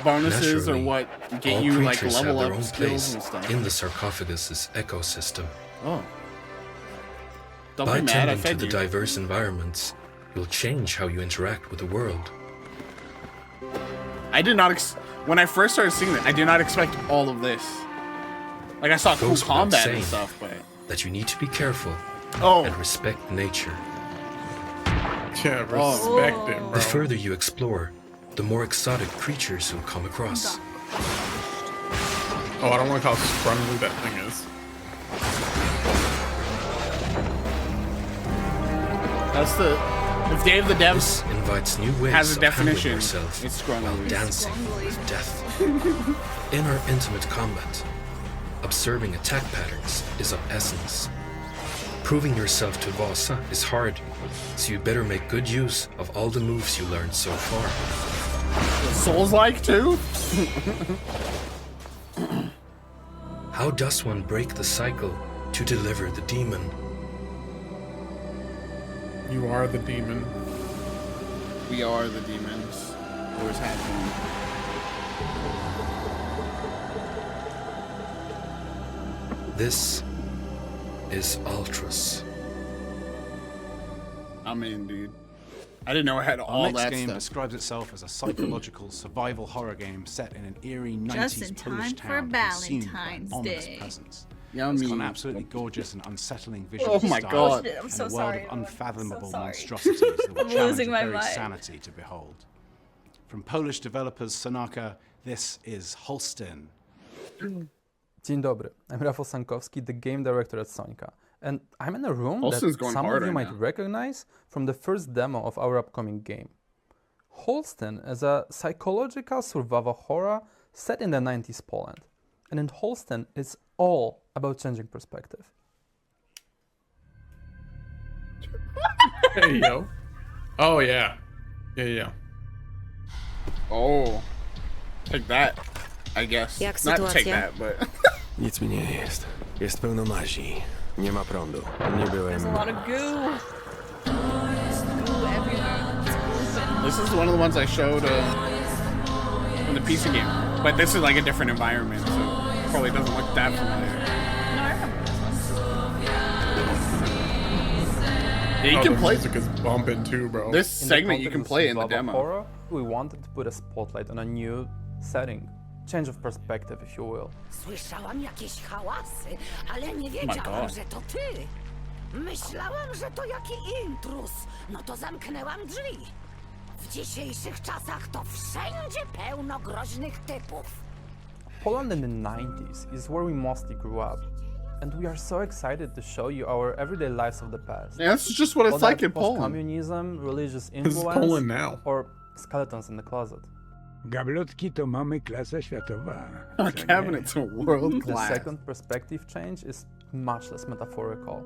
bonuses or Naturally, what get all you like creatures level have their up own skills place and stuff. in the sarcophagus's ecosystem. Oh. Don't By be mad, I tending to fed the you. diverse environments, you'll change how you interact with the world. I did not when I first started seeing it, I did not expect all of this. Like I saw cool Goes without combat and saying stuff, but that you need to be careful Oh. and respect nature. Yeah, respect it, bro. The further you explore, the more exotic creatures you'll come across. Oh, I don't like how sprungly that thing is. that's the if Day of the Devs This invites new ways has a of handling definition, yourself it's while scrungly. dancing with death. In our intimate combat, observing attack patterns is of essence. Proving yourself to Vasa is hard, so you better make good use of all the moves you learned so far. Souls-like too? How does one break the cycle to deliver the demon? You are the demon. We are the demons. Always have been. This is Ultras. I'm in, dude. I didn't know it had Our all next that game stuff. describes itself as a psychological survival horror game set in an eerie 90s Just in Polish time for town consumed by an Valentine's ominous Day. presence. Yummy. It's got an absolutely gorgeous and unsettling visual Oh my style God. I'm and so a world sorry, of everyone. unfathomable So sorry. monstrosities that will I'm challenge losing the my very mind. sanity to behold. From Polish developers Sonaka, this is Holstein. Dzień dobry, I'm Rafał Sankowski, the game director at Sonika, and I'm in a room Holstein's that going some hard of you right might now. recognize from the first demo of our upcoming game. Holstein is a psychological survival horror set in the 90s Poland, and in Holstein it's all about changing perspective. Hey, yo. Oh, yeah. Yeah. Oh. Take that, I guess. Jak Not take sytuacja? that, but... Nic mi nie jest. Jest pełno mazi. Nie ma prądu. Nie byłem... There's a lot of goo. Goo everywhere. It's open. This is one of the ones I showed in the PC game. But this is like a different environment, so probably doesn't look that familiar. No, I remember this one. Yeah, you can the play music is bumping too, bro. this In the segment. You can context of play in the survival demo. horror, we wanted to put a spotlight on a new setting, change of perspective, if you will. Słyszałam jakieś hałasy, ale nie God. wiedziałam, że to ty. Myślałam, że to jaki intruz. No to zamknęłam drzwi. W dzisiejszych czasach to wszędzie pełno groźnych typów. Poland in the 90s is where we mostly grew up, and we are so excited to show you our everyday lives of the past. Yeah, that's just what it's All like that in Poland. Communism, religious This is influence, Poland now. or skeletons in the closet. Gablotki to mamy klasa światowa. Our cabinets are world The class. second perspective change is much less metaphorical.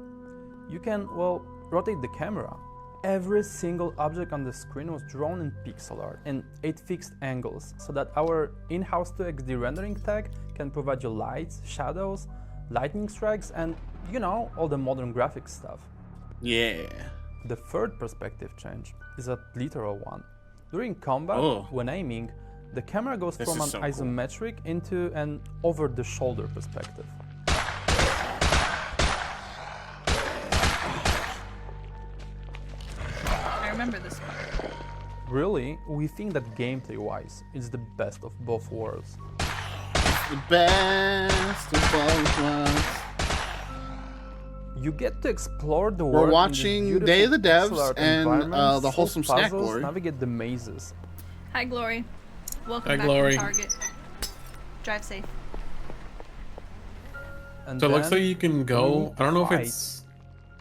You can, well, rotate the camera. Every single object on the screen was drawn in pixel art in 8 fixed angles, so that our in-house 2XD rendering tech can provide you lights, shadows, lightning strikes, and, you know, all the modern graphics stuff. Yeah. The third perspective change is a literal one. During combat, when aiming, the camera goes This from is an so cool. isometric into an over-the-shoulder perspective. I remember this one. Really, we think that gameplay-wise, it's the best of both worlds. The best of both worlds. You get to explore the We're world. watching in this Day of the beautiful Devs pixel art and, environments, the solve Wholesome Snack puzzles, Glory. Navigate the mazes. Hi, Glory. Welcome Hi, back Glory. to Target. Drive safe. And So it looks then like you can when go. you I don't know if fight, it's.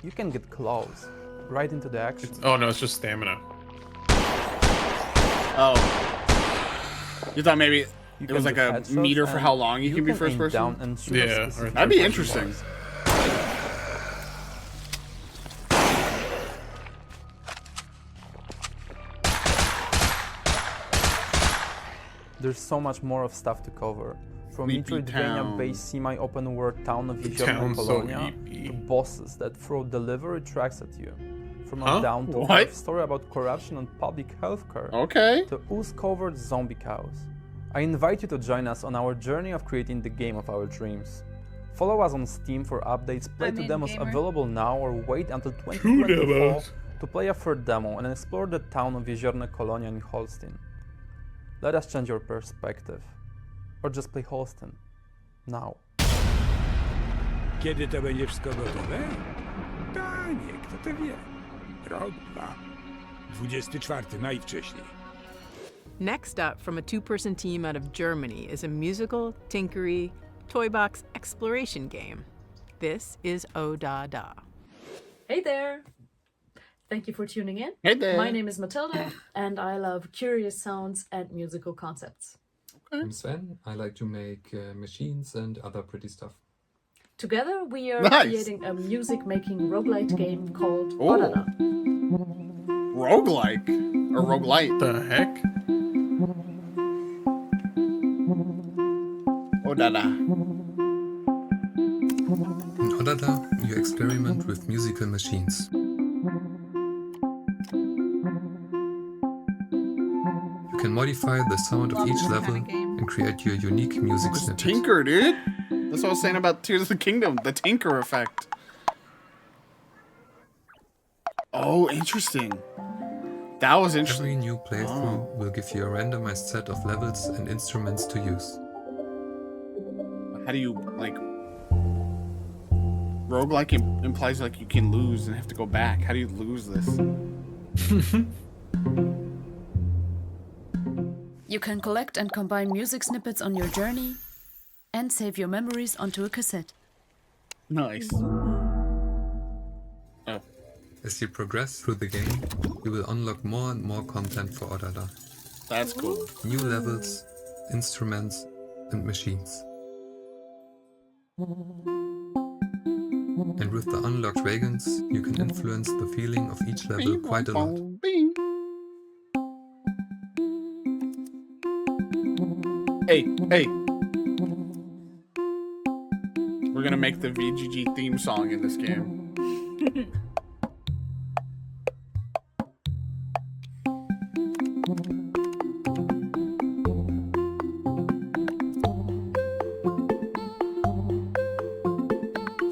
You can get close, right into the action. Oh no, it's just stamina. Oh. You thought maybe You it was can like do a headshots meter for and how long you can be aim first down person? and shoot a Yeah, or specific That'd be third interesting. person. There's so much more of stuff to cover. From Sleepy Metroidvania-based semi-open world town of Jeziorna town's so Colonia sleepy. to bosses that throw delivery tracks at you. From Huh? a down-to-earth What? story about corruption and public healthcare Okay. to ooze-covered zombie cows. I invite you to join us on our journey of creating the game of our dreams. Follow us on Steam for updates, play I'm two in, demos gamer. available now, or wait until 2024 demos. to play a third demo and explore the town of Jeziorna Colonia in Holstein. Let us change your perspective. Or just play Holstein. Now. Kiedy to będzie wszystko gotowe? Panie, kto to wie? Rok, dwa. 24 najwcześniej. Next up, from a two-person team out of Germany, is a musical, tinkery, toy box exploration game. This is O Da Da. Hey there! Thank you for tuning in. Hey there. My name is Matilda, and I love curious sounds and musical concepts. I'm Sven. I like to make machines and other pretty stuff. Together, we are Nice. creating a music-making roguelite game called Oh. Odada. Roguelike? Or roguelite? The heck? Oh, dada. In Odada, you experiment with musical machines. You can modify the sound of each level and create your unique music snippet. Tinker, dude. That's what I was saying about Tears of the Kingdom. The Tinker effect. Oh, interesting. That was interesting. Every new playthrough will give you a randomized set of levels and instruments to use. How do you, like... Roguelike implies like you can lose and have to go back. How do you lose this? You can collect and combine music snippets on your journey and save your memories onto a cassette. Nice. Oh. As you progress through the game, you will unlock more and more content for Odada. That's cool. New levels, instruments, and machines. And with the unlocked wagons, you can influence the feeling of each level quite a lot. Hey, hey. We're gonna make the VGG theme song in this game.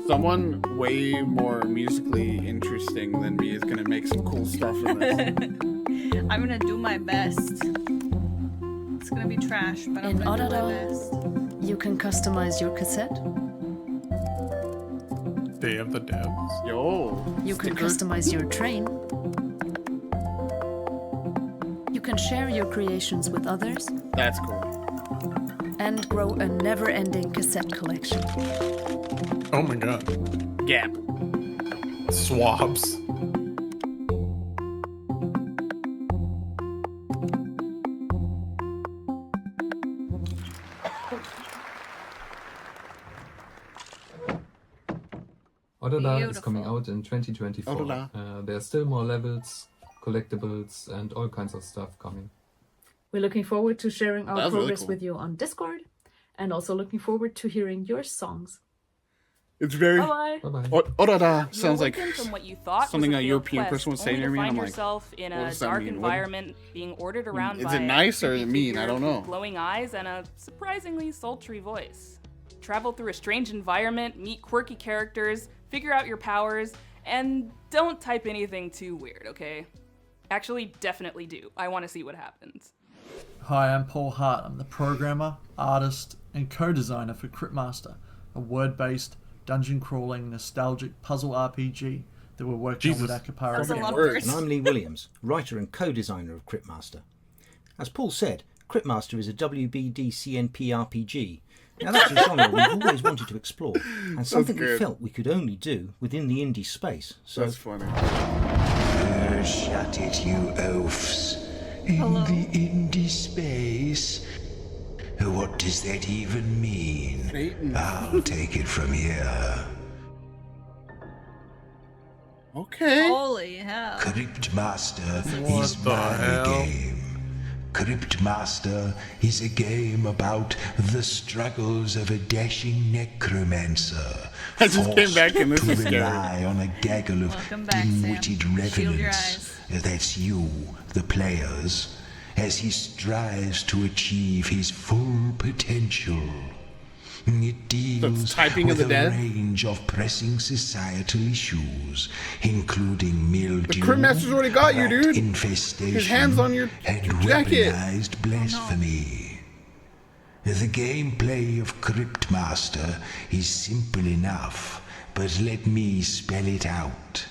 Someone way more musically interesting than me is gonna make some cool stuff in this. I'm gonna do my best. It's gonna be trash, but I'm In gonna do my Odada, best. you can customize your cassette. Day of the Devs. Yo. You can customize your train. You can share your creations with others. That's cool. And grow a never-ending cassette collection. Oh my god. Gap. Swabs. Odada is coming out in 2024. Odada. There are still more levels, collectibles, and all kinds of stuff coming. We're looking forward to sharing our That's really progress cool. with you on Discord, and also looking forward to hearing your songs. It's very... Bye-bye. Odada sounds like Awoken from what you thought something was a field European quest, person would say only near to me, and find I'm like, yourself in what a does that dark mean? What- environment, being ordered around Is by it nice or a creepy mean? I don't figure know. with glowing eyes and a surprisingly sultry voice. Travel through a strange environment, meet quirky characters, figure out your powers, and don't type anything too weird, okay? Actually, definitely do. I want to see what happens. Hi, I'm Paul Hart. I'm the programmer, artist, and co-designer for Cryptmaster, a word-based, dungeon-crawling, nostalgic puzzle RPG that we're working on with Akapara. And I'm Lee Williams, writer and co-designer of Cryptmaster. As Paul said, Cryptmaster is a WBD-CNP RPG. Now that's a genre we've always wanted to explore, and something we good. felt we could only do within the indie space. So That's funny. Shut it, you oafs. In the indie space. What does that even mean? Satan. I'll take it from here. Okay. Holy hell. Cryptmaster What is the my hell? game. Cryptmaster is a game about the struggles of a dashing necromancer. I just came back and this to is scary. rely on a gaggle of Welcome back, Sam. dim-witted Shield your revenants. That's you, the players, as he strives to achieve his full potential. It deals typing of with the a dead? range of pressing societal issues, including mildew, Cryptmaster's already got you, rat dude. infestation, His hand's on your and jacket. weaponized blasphemy. The gameplay of Cryptmaster is simple enough, but let me spell it out.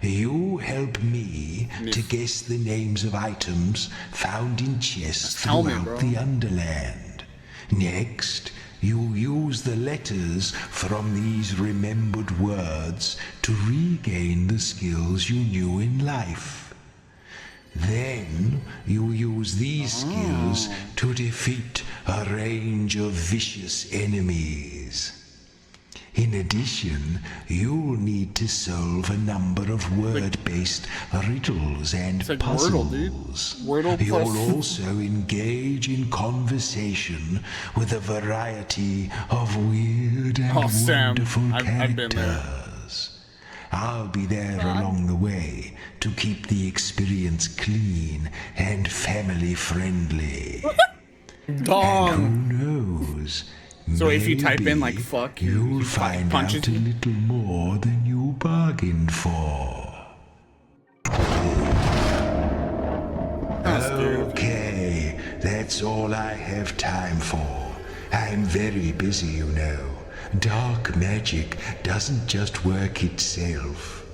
You help me to guess the names of items found in chests helmet, throughout bro. the Underland. Next, you use the letters from these remembered words to regain the skills you knew in life. Then you use these skills to defeat a range of vicious enemies. In addition, you'll need to solve a number of word-based riddles and like puzzles. Wordle, dude. Wordle You'll plus- also engage in conversation with a variety of weird and Oh, Sam, wonderful I've been there. characters. I'll be there along the way to keep the experience clean and family-friendly. Dong. And who knows? So if you type in maybe like fuck, you'll he find punches out a you. little more than you bargained for. that's all I have time for. I'm very busy, you know. Dark magic doesn't just work itself.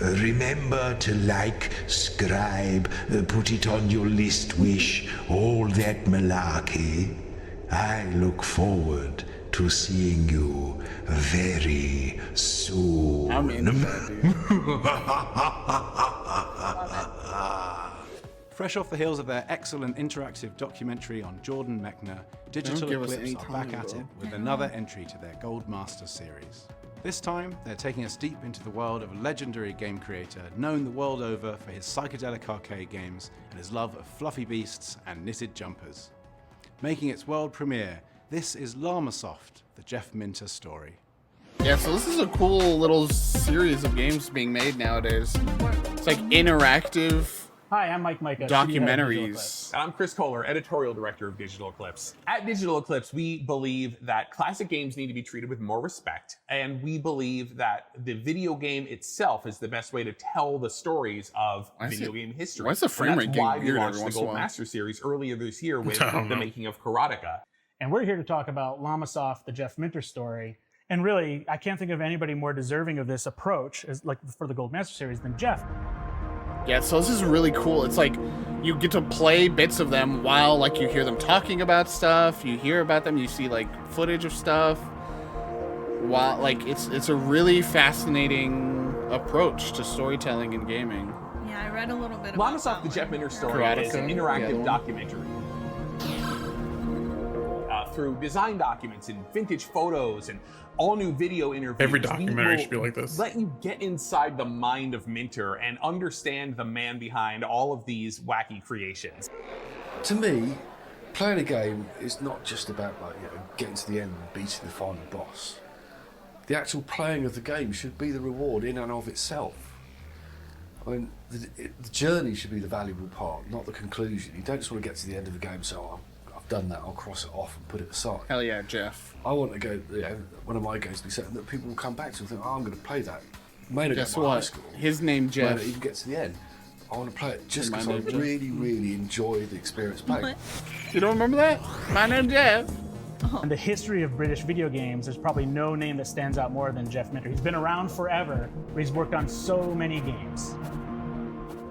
Remember to like, scribe, put it on your list wish, all that malarkey. I look forward to seeing you very soon. I'm into that, dude. Fresh off the heels of their excellent interactive documentary on Jordan Mechner, Digital give us Eclipse any are back time, at bro. it with another entry to their Gold Master series. This time, they're taking us deep into the world of a legendary game creator known the world over for his psychedelic arcade games and his love of fluffy beasts and knitted jumpers. Making its world premiere, this is Llamasoft, the Jeff Minter story. Yeah, so this is a cool little series of games being made nowadays. It's like interactive Hi, I'm Mike Micah. documentaries. And I'm Chris Kohler, editorial director of Digital Eclipse. At Digital Eclipse, we believe that classic games need to be treated with more respect, and we believe that the video game itself is the best way to tell the stories of video game history. Why is the frame rate And that's why getting we weird launched every the once in a Gold while? Master series earlier this year with I don't the know. making of Karateka. And we're here to talk about Llamasoft, the Jeff Minter story. And really, I can't think of anybody more deserving of this approach as like for the Gold Master series than Jeff. Yeah, so this is really cool. It's like you get to play bits of them while like you hear them talking about stuff, you hear about them, you see like footage of stuff. While like it's a really fascinating approach to storytelling and gaming. Yeah, I read a little bit about Llamasoft, the Jeff Minter story, Karateka, is an the interactive other one. documentary. Through design documents and vintage photos and all new video interviews. Every we documentary will should be like this. Let you get inside the mind of Minter and understand the man behind all of these wacky creations. To me, playing a game is not just about getting to the end and beating the final boss. The actual playing of the game should be the reward in and of itself. I mean, the journey should be the valuable part, not the conclusion. You don't just want to get to the end of the game, so I've done that, I'll cross it off and put it aside. Hell yeah, Jeff. I want to go, one of my games to be set, and that people will come back to and think, I'm going to play that. May not Guess get my high what? score. His name May Jeff. not even get to the end. I want to play it just My because I name Jeff. really, really enjoy the experience playing. You don't remember that? My name Jeff. In the history of British video games, there's probably no name that stands out more than Jeff Minter. He's been around forever, but he's worked on so many games.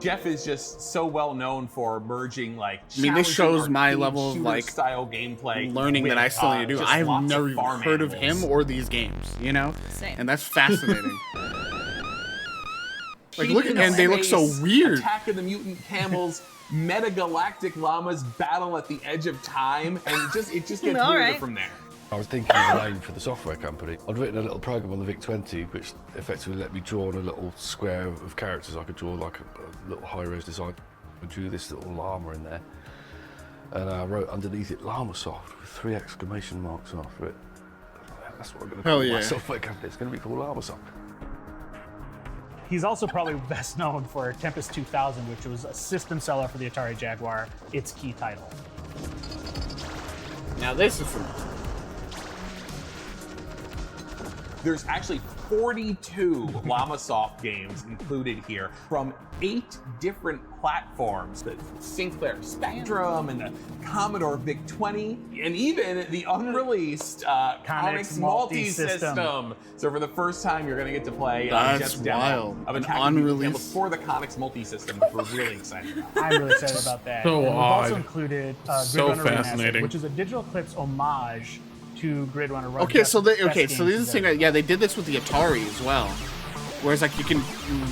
Jeff is just so well known for merging like I mean, this challenging shows my arcade level of shooter like style gameplay learning with, that I still need to do. just I've lots of never even farm heard of animals. him or these games, you know? Same. And that's fascinating. Like, Keep look in at and they look so space, weird. Attack of the Mutant Camels, metagalactic llamas battle at the edge of time, and it just gets All weirder right. from there. I was thinking of a name for the software company. I'd written a little program on the VIC-20 which effectively let me draw on a little square of characters. I could draw like a little high-res design. I drew this little llama in there. And I wrote underneath it Llamasoft with 3 exclamation marks after it. That's what I'm going to Hell call my yeah. software company. It's going to be called Llamasoft. He's also probably best known for Tempest 2000, which was a system seller for the Atari Jaguar, its key title. Now this is from There's actually 42 Llamasoft games included here from 8 different platforms. The Sinclair Spectrum and the Commodore VIC-20 and even the unreleased Conix multi-system. So for the first time, you're going to get to play That's Jeff's demo wild. of An Attack of the Mutant unreleased- Camels for the Conix multi-system, which we're really excited about. I'm really excited about that. So And we've also odd. included So Grid Runner Remastered, fascinating. which is a Digital Eclipse homage to Grid Runner. One of Okay, the so best so this games is the thing. ever. Yeah, they did this with the Atari as well. Whereas like you can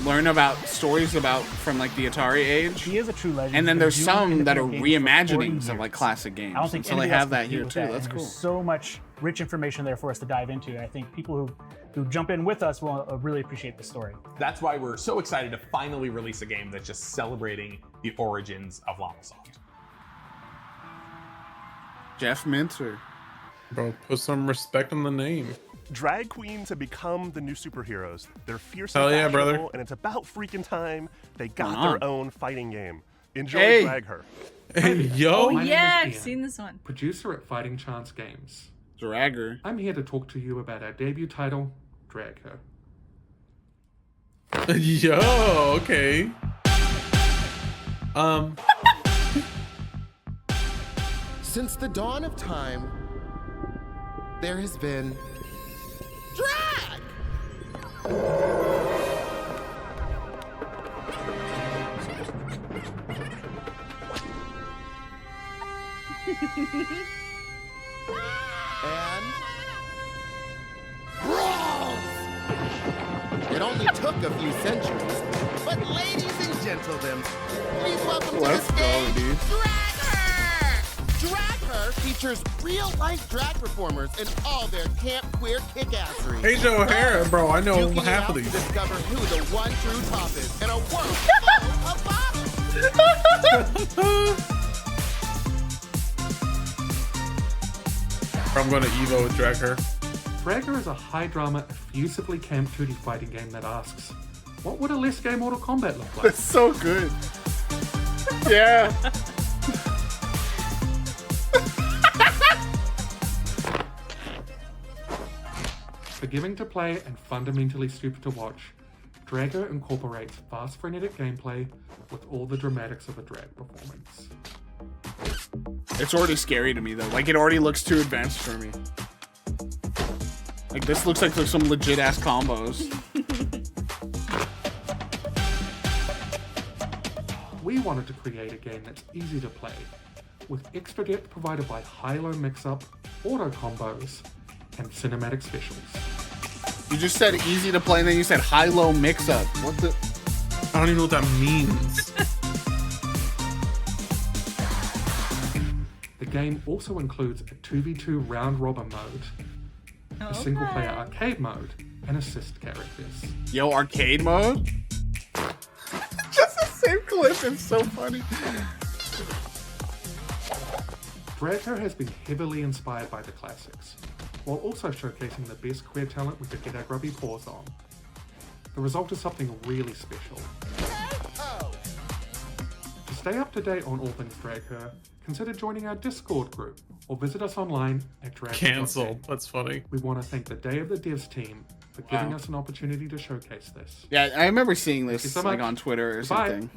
learn about stories about from like the Atari age. He is a true legend. And then He's there's been doing some that are independent games for 40 reimaginings of years. like classic games. I don't think so they anybody else have can that compete here with too. that. That's And cool. There's so much rich information there for us to dive into. I think people who jump in with us will really appreciate the story. That's why we're so excited to finally release a game that's just celebrating the origins of Llamasoft. Jeff Minter. Bro, put some respect on the name. Drag queens have become the new superheroes. They're fierce Hell and yeah, brother. fashionable, and it's about freaking time they got on? their own fighting game. Enjoy Hey. Drag Her. Yo. Oh My name yeah, is I've Ian, seen this one. producer at Fighting Chance Games. Dragger. I'm here to talk to you about our debut title, Drag Her. Yo, okay. Since the dawn of time, there has been drag! And brawls! It only took a few centuries, but ladies and gentlemen, please welcome to the stage, dude. Drag Her! Drag Her features real-life drag performers in all their camp queer kick-assery. Asia O'Hara, bro, I know Duking it half out of these. to discover who the one true top is in a world full of bottoms. I'm gonna Evo with Drag Her. Drag Her is a high-drama, effusively camp 2D fighting game that asks, what would a less gay Mortal Kombat look like? That's so good. Yeah. Forgiving to play and fundamentally stupid to watch, Drag Her incorporates fast frenetic gameplay with all the dramatics of a drag performance. It's already scary to me though. Like it already looks too advanced for me. Like this looks like there's some legit ass combos. We wanted to create a game that's easy to play, with extra depth provided by high-low mix-up, auto combos, and cinematic specials. You just said easy to play and then you said high-low mix-up. What the? I don't even know what that means. The game also includes a 2v2 round-robin mode, a single-player arcade mode, and assist characters. Yo, arcade mode? Just the same clip. It's so funny. Drag Her has been heavily inspired by the classics, while also showcasing the best queer talent we could get our grubby paws on. The result is something really special. To stay up to date on all things Drag Her, consider joining our Discord group or visit us online at Drag Her. Cancelled. That's funny. We want to thank the Day of the Devs team for giving us an opportunity to showcase this. Yeah, I remember seeing Thank you this so like much. on Twitter or Bye. something.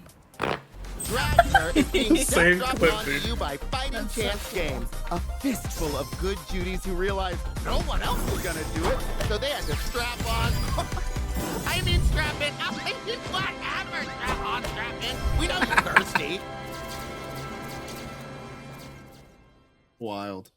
Drag Her is being Same dropped clip, onto dude. you by Fighting Chance Games, a fistful of good Judies who realized no one else was gonna do it, so they had to strap on. I mean strap in. I mean whatever. Strap on, strap in. We know you're thirsty. Wild.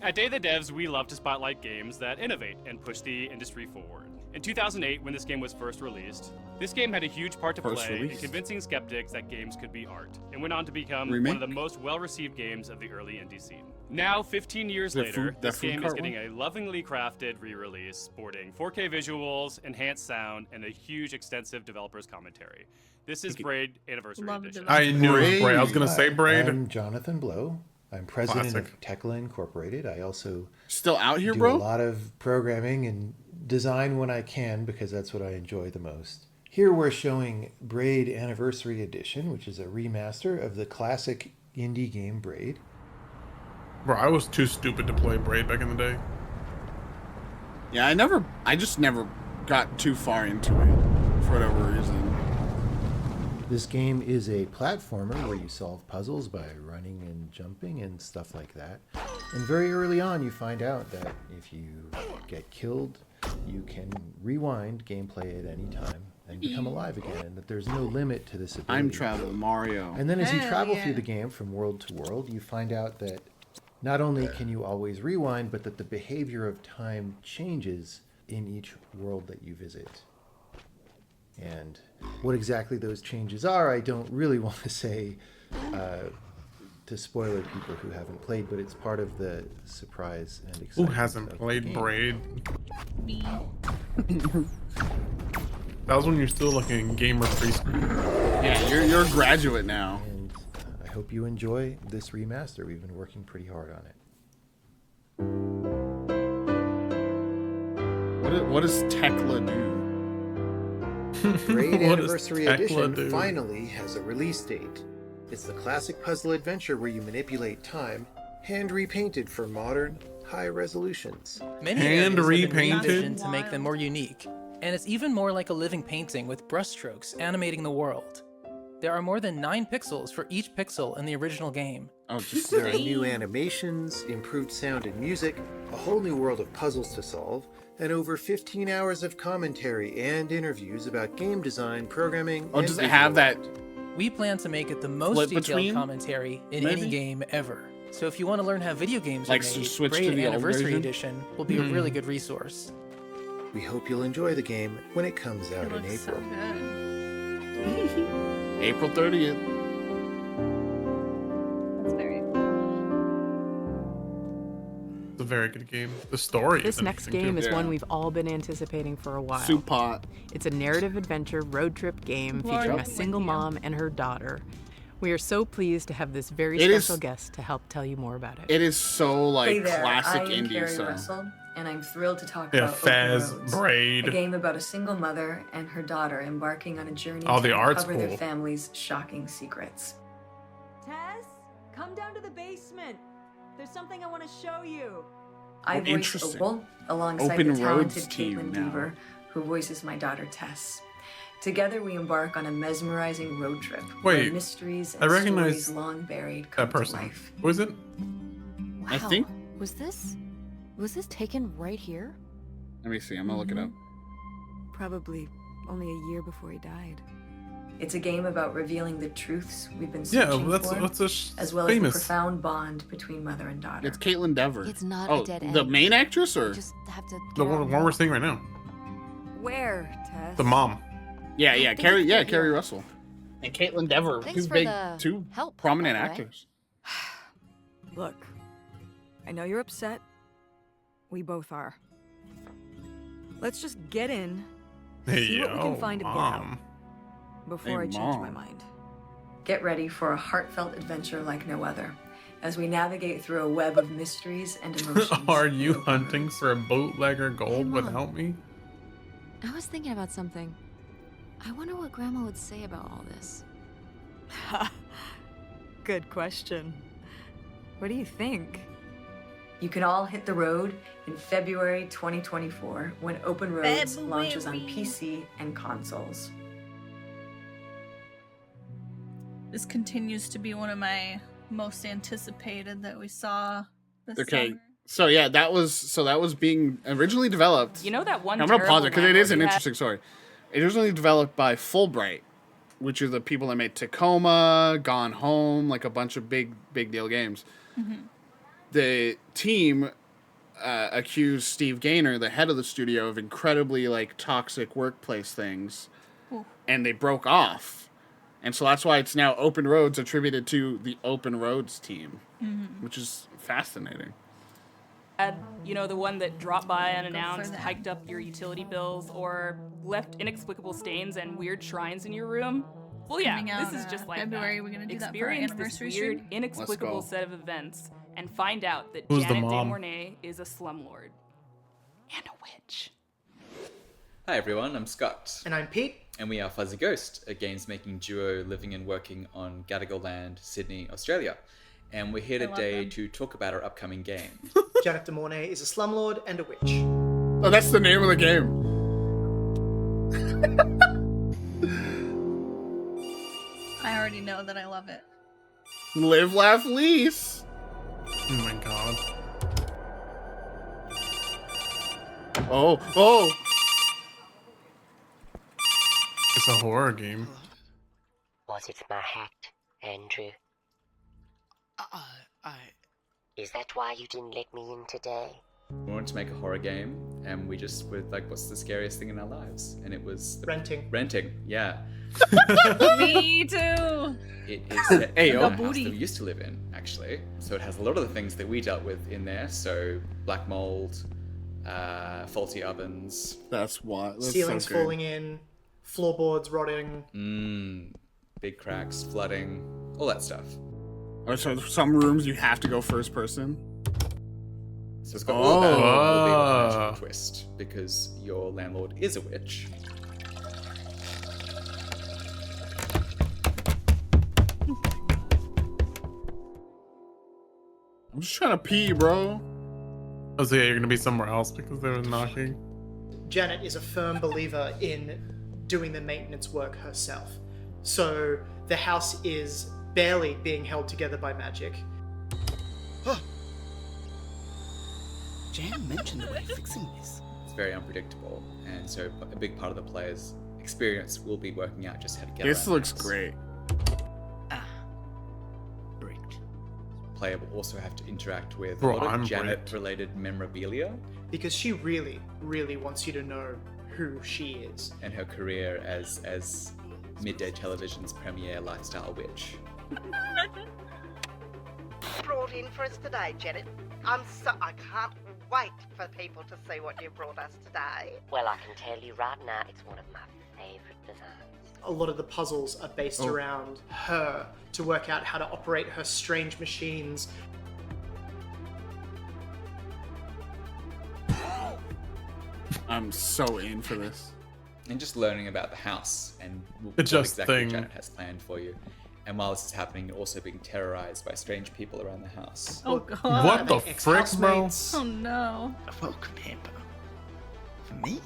At Day of the Devs, we love to spotlight games that innovate and push the industry forward. In 2008, when this game was first released, this game had a huge part to play in convincing skeptics that games could be art, and went on to become one of the most well-received games of the early indie scene. Now, 15 years later, this game is getting a lovingly crafted re-release, sporting 4K visuals, enhanced sound, and a huge, extensive developer's commentary. This is Braid Anniversary Edition. I knew it was Braid. I was gonna say Braid. I'm Jonathan Blow. I'm president Classic. of Tekla Incorporated. I also still out here, do bro? a lot of programming and design when I can because that's what I enjoy the most. Here we're showing Braid Anniversary Edition, which is a remaster of the classic indie game Braid. Bro, I was too stupid to play Braid back in the day. Yeah, I just never got too far into it for whatever reason. This game is a platformer where you solve puzzles by running and jumping and stuff like that. And very early on you find out that if you get killed, you can rewind gameplay at any time and become alive again, and that there's no limit to this ability. I'm traveling Mario. And then as you travel through the game from world to world, you find out that not only can you always rewind, but that the behavior of time changes in each world that you visit. And what exactly those changes are, I don't really want to say to spoiler people who haven't played, but it's part of the surprise and Who excitement. hasn't of played the game. Braid? That was when you're still like in gamer preschool. Yeah, you're a graduate now. And I hope you enjoy this remaster. We've been working pretty hard on it. What does Tekla do? Braid What Anniversary does Tekla Edition do? finally has a release date. It's the classic puzzle adventure where you manipulate time, hand repainted for modern, high resolutions. Many areas have been revisioned to make them more unique, and it's even more like a living painting with brushstrokes animating the world. There are more than 9 pixels for each pixel in the original game. Oh, just There are new animations, improved sound and music, a whole new world of puzzles to solve, and over 15 hours of commentary and interviews about game design, programming, Oh, and does it have that? We plan to make it the most Flip detailed between, commentary in maybe? any game ever. So if you want to learn how video games Like, are made, switch to Braid the old Anniversary version? Edition will be a really good resource. We hope you'll enjoy the game when it comes out in April. April 30th. That's very It's a very good game. The story. This is next interesting, game too. is one we've all been anticipating for a while. Soup pot. It's a narrative adventure road trip game Lord, featuring a with single you. mom and her daughter. We are so pleased to have this very It is- special guest to help tell you more about it. It is so like Hey there, classic I am indie. Carrie So Russell, and I'm thrilled to talk Yeah, about Faz, Open Roads, Braid. a game about a single mother and her daughter embarking on a journey Oh, to the art's uncover their cool. family's shocking secrets. Tess, come down to the basement. There's something I want to show you. I voice interesting. Opal alongside Open the Roads talented team Caitlin now. Deaver, who voices my daughter Tess. Together, we embark on a mesmerizing road trip where Wait, mysteries I and recognize stories long buried come that to person. life. Who is it? I think. Was this taken right here? Let me see. I'm gonna look it up. Probably only a year before he died. It's a game about revealing the truths we've been Yeah, searching that's for, a as well famous. as the profound bond between mother and daughter. It's Caitlin Dever. It's not oh, a dead the end. main actress, or Just have to The one we're seeing right now. Where, Tess? The mom. yeah, think Carrie, it's yeah, good Carrie here. Russell, and Caitlin Dever, Thanks two for big, the two help, prominent by the way. actors. Look, I know you're upset. We both are. Let's just get in, see what we can find to get out Mom. before Hey, I change my Mom. mind. Get ready for a heartfelt adventure like no other, as we navigate through a web of mysteries and emotions. Are you hunting for a bootlegger gold without me? I was thinking about something. I wonder what Grandma would say about all this. Good question. What do you think? You can all hit the road in February 2024 when Open Roads February. launches on PC and consoles. This continues to be one of my most anticipated that we saw this Okay, summer. so yeah, that was being originally developed. You know that one. I'm gonna pause it terrible because it is landlord an we had? interesting story. It was originally developed by Fulbright, which are the people that made Tacoma, Gone Home, like a bunch of big deal games. The team accused Steve Gaynor, the head of the studio, of incredibly like toxic workplace things, Ooh. and they broke off, and so that's why it's now Open Roads attributed to the Open Roads team, which is fascinating. You know, the one that dropped by unannounced, that. hiked up your utility bills, or left inexplicable stains and weird shrines in your room? Well, yeah, Coming this out, is just like February. that. We're gonna do that for our Experience anniversary this weird, stream? inexplicable Let's go. set of events and find out that Who's the Janet de mom? Mornay is a slumlord and a witch. Hi everyone, I'm Scott. And I'm Pete. And we are Fuzzy Ghost, a games making duo living and working on Gadigal Land, Sydney, Australia. And we're here I love today them. to talk about our upcoming game. Janet de Mornay is a slumlord and a witch. Oh, that's the name of the game. I already know that I love it. Live, laugh, lease. Oh my god. Oh. It's a horror game. Was it my hat, Andrew? Is that why you didn't let me in today? We wanted to make a horror game, and we just were like, what's the scariest thing in our lives? And it was... Renting. Renting, yeah. Me too. It is set in Ayo. the house that we used to live in, actually. So it has a lot of the things that we dealt with in there. So black mold, faulty ovens. That's why. That's Ceilings so good. falling in, floorboards rotting. Big cracks, flooding, all that stuff. Oh, so some rooms you have to go first person. So it's got all that, albeit with a Oh. magical twist, because your landlord is a witch. I'm just trying to pee, bro. Oh, so yeah, you're gonna be somewhere else because they were knocking. Janet is a firm believer in doing the maintenance work herself. So the house is barely being held together by magic. Jan mentioned a way of fixing this. It's very unpredictable, and so a big part of the player's experience will be working out just how to get This around looks the house. great. Player will also have to interact with Bro, a lot I'm of Janet-related memorabilia Because she really, really wants you to know who she is. and her career as midday television's premier lifestyle witch. Brought in for us today, Janet. I can't wait for people to see what you brought us today. Well, I can tell you right now, it's one of my favorite designs. A lot of the puzzles are based Oh. around her to work out how to operate her strange machines. I'm so in for this. And just learning about the house and what It's just exactly thing. Janet has planned for you. And while this is happening, you're also being terrorized by strange people around the house. Oh god. What the frick, bro? Oh no. A welcome hamper. For me.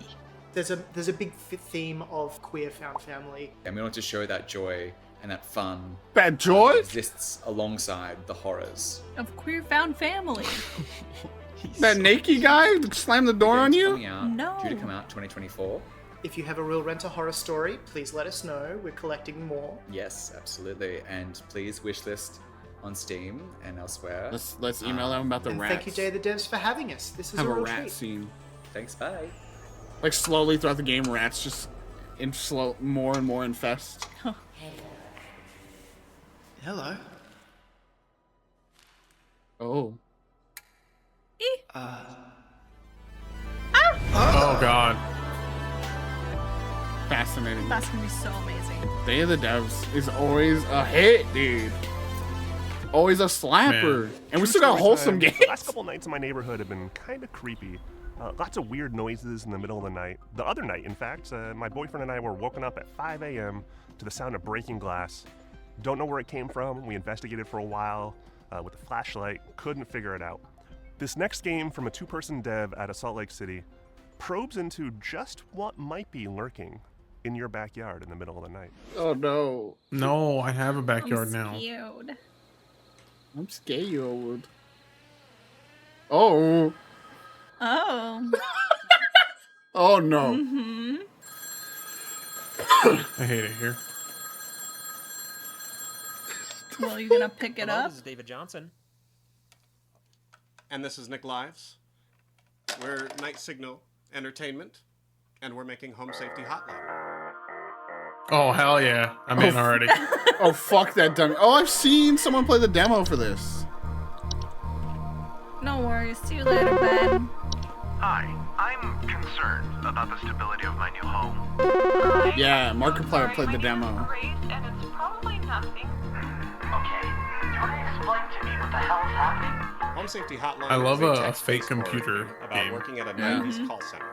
There's a big theme of queer found family. And we want to show that joy and that fun that joy exists alongside the horrors. Of queer found family. That naked guy slammed the door on you? Coming out, No. due to come out 2024. If you have a real rent-a-horror story, please let us know. We're collecting more. Yes, absolutely. And please wishlist on Steam and elsewhere. Let's email them about the And rats. thank you, Day of the Devs, for having us. This is Have a a real rat treat. scene. Thanks, bye. Like slowly throughout the game, rats just more and more infest. Hello. Oh. Oh god. Fascinating. That's gonna be so amazing. Day of the Devs is always a hit, dude. Always a slapper. Man. And we still got wholesome games. The last couple nights in my neighborhood have been kind of creepy. Lots of weird noises in the middle of the night. The other night, in fact, my boyfriend and I were woken up at 5 a.m. to the sound of breaking glass. Don't know where it came from. We investigated for a while with a flashlight. Couldn't figure it out. This next game from a two-person dev out of Salt Lake City probes into just what might be lurking in your backyard in the middle of the night. Oh no. No, I have a backyard now. Scared. I'm scared. Oh. Oh. Oh no. Mm-hmm. I hate it here. Well, you gonna pick it Hello, up? This is David Johnson. And this is Nick Lives. We're Night Signal Entertainment, and we're making Home Safety Hotline. Oh hell yeah. I'm in already. Oh fuck that dummy. Oh, I've seen someone play the demo for this. No worries. See you later, Ben. Hi, I'm concerned about the stability of my new home. Yeah, Markiplier played the demo. Great, and it's probably nothing. Okay, you want to explain to me what the hell is happening? Home Safety Hotline I love is a text-based fake computer forum about game. working at a Yeah. 90s call center.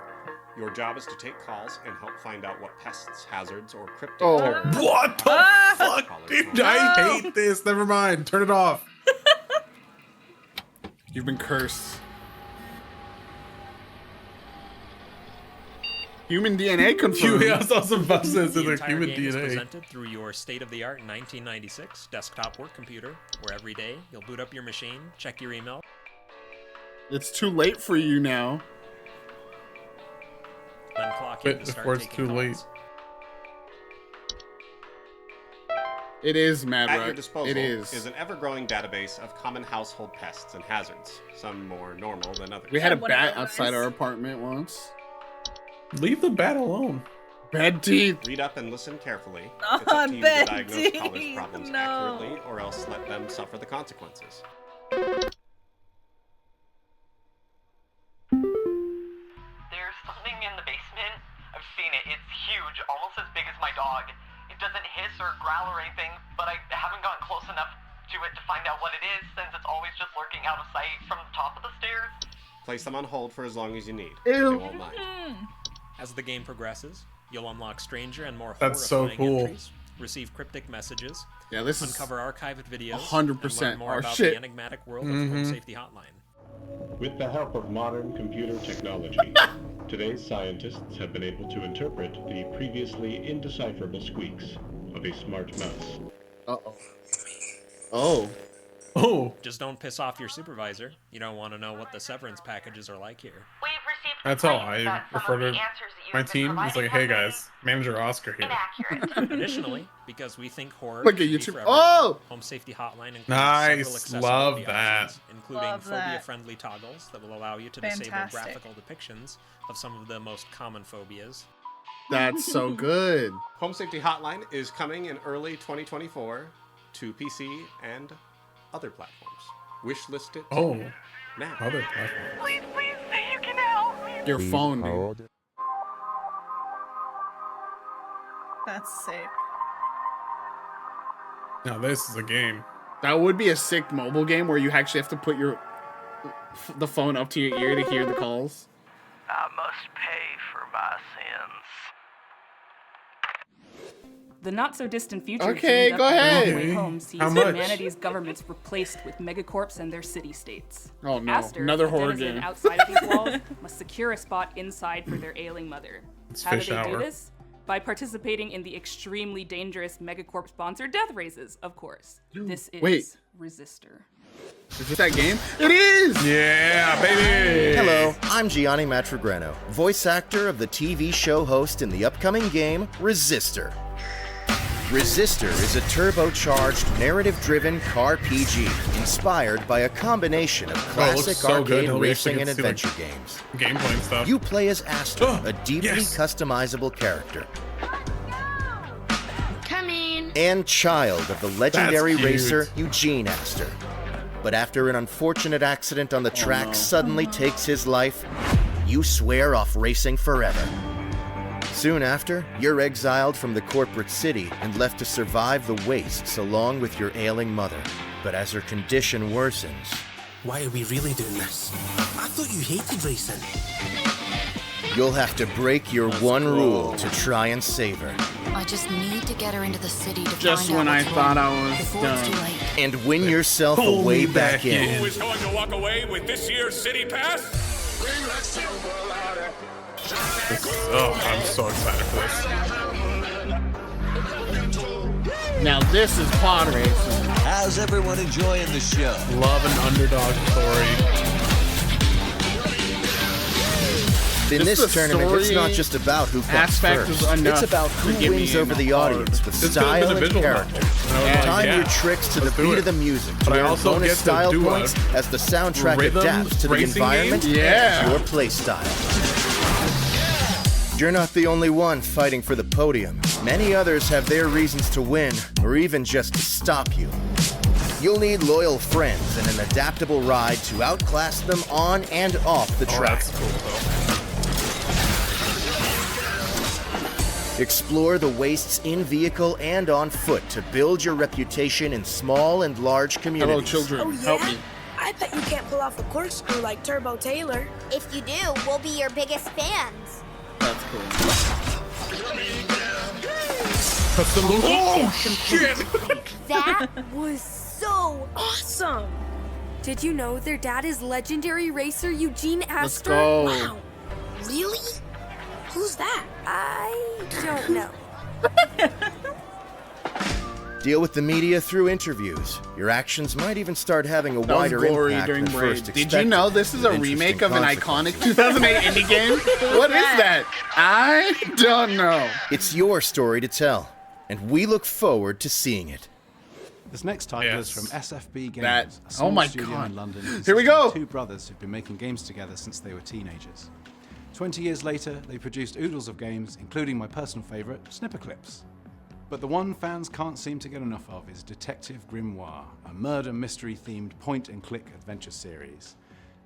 Your job is to take calls and help find out what pests, hazards, or cryptic Oh. terrors What the fuck, dude? I hate this. Never mind. Turn it off. You've been cursed. Human DNA confirmed. Yeah, I was also about to say The the entire human game is DNA. presented through your state-of-the-art 1996 desktop work computer, where every day you'll boot up your machine, check your email. It's too late for you now. Then clock in But to start before it's taking too late. calls. It is Mad At your Rock. disposal It is. an ever-growing database of common household pests and hazards, some more normal than others. We had a bat outside our apartment once. Leave the bat alone. Bad teeth. Read up and listen carefully. Oh, It's up to you to bad diagnose callers' teeth, problems no. accurately, or else let them suffer the consequences. There's something in the basement. I've seen it. It's huge, almost as big as my dog. It doesn't hiss or growl or anything, but I haven't gotten close enough to it to find out what it is, since it's always just lurking out of sight from the top of the stairs. Place them on hold for as long as you need. Ew. They won't mind. As the game progresses, you'll unlock stranger and more That's so horrifying cool. entries, receive cryptic messages, Yeah, this is uncover archived videos, 100% and learn more our about shit. the enigmatic world of Home Mhm. Safety Hotline. With the help of modern computer technology, today's scientists have been able to interpret the previously indecipherable squeaks of a smart mouse. Uh-oh. Oh. Oh. Just don't piss off your supervisor. You don't want to know what the severance packages are like here. That's how I refer to my team. It's like, hey guys, Manager Oscar here. Additionally, because we think horror Look at should be YouTube. for Oh! everyone, Home Safety Hotline includes Nice. several accessibility Love that. options, including Love that. phobia-friendly toggles that will allow you to disable Fantastic. graphical depictions of some of the most common phobias. That's so good. Home Safety Hotline is coming in early 2024 to PC and other platforms. Wishlist it now. Other platforms. Please say you can help me. Your phone, dude. That's sick. Now this is a game. That would be a sick mobile game where you actually have to put the phone up to your ear to hear the calls. I must pay for my sins. The not-so-distant future Okay, dreamed go up by ahead. Long Way Home sees How much? humanity's governments replaced with megacorps and their city-states. Oh no, Aster, another a horror denizen game. outside of these walls, must secure a spot inside for their ailing mother. It's How do fish they do hour. this? By participating in the extremely dangerous megacorp-sponsored death races, of course. This is Wait. Resistor. Is it that game? It is! Yeah, baby! Hello, I'm Gianni Matrograno, voice actor of the TV show host in the upcoming game, Resistor. Resistor is a turbocharged, narrative-driven car PG, inspired by a combination of Oh, it looks classic so good. arcade We actually racing and get to see, like, adventure games. Gameplay and stuff. You play as Aster, a deeply yes. customizable character, Come in. and child of the legendary That's cute. racer Eugene Aster. But after an unfortunate accident on the track suddenly takes his life, you swear off racing forever. Soon after, you're exiled from the corporate city and left to survive the wastes along with your ailing mother. But as her condition worsens... Why are we really doing this? I thought you hated racing. You'll have to break your one rule to try and save her. I just need to get her into the city to Just find when out I what's thought wrong I was before it's too done. late. And win yourself a Pull way me back back in. in. Who is going to walk away with this year's City Pass? I'm so excited for this. Now this is pod racing. How's everyone enjoying the show? Love an underdog story. In Just this the tournament, it's story not just about who comes aspect first. is enough It's about to who get me wins in over the hard. audience with This style could've been a and visual character. novel. And I was like, Time yeah, your tricks to the let's do beat it. of the music But I to earn also bonus get to style do a points as the soundtrack rhythm adapts to the racing environment game? Yeah. and your play style. You're not the only one fighting for the podium. Many others have their reasons to win, or even just to stop you. You'll need loyal friends and an adaptable ride to outclass them on and off the track. That's cool, though. Explore the wastes in vehicle and on foot to build your reputation in small and large communities. Hello, children. Oh, yeah? Help me. I bet you can't pull off a corkscrew like Turbo Taylor. If you do, we'll be your biggest fans. That's cool. Oh, shit! That was so awesome. Did you know their dad is legendary racer Eugene Aster? go. Wow. Really? Who's that? I don't know. Deal with the media through interviews. Your actions might even start having a That was wider glory impact during than Braid. first Did expected. you know this is a with remake interesting of an iconic consequences. 2008 indie game? What is that? I don't know. It's your story to tell, and we look forward to seeing it. This next title is from SFB Games, That- a small oh my studio God. in London. Here we consisting go. of two brothers who've been making games together since they were teenagers. 20 years later, they produced oodles of games, including my personal favourite, Snipperclips. But the one fans can't seem to get enough of is Detective Grimoire, a murder mystery-themed point-and-click adventure series.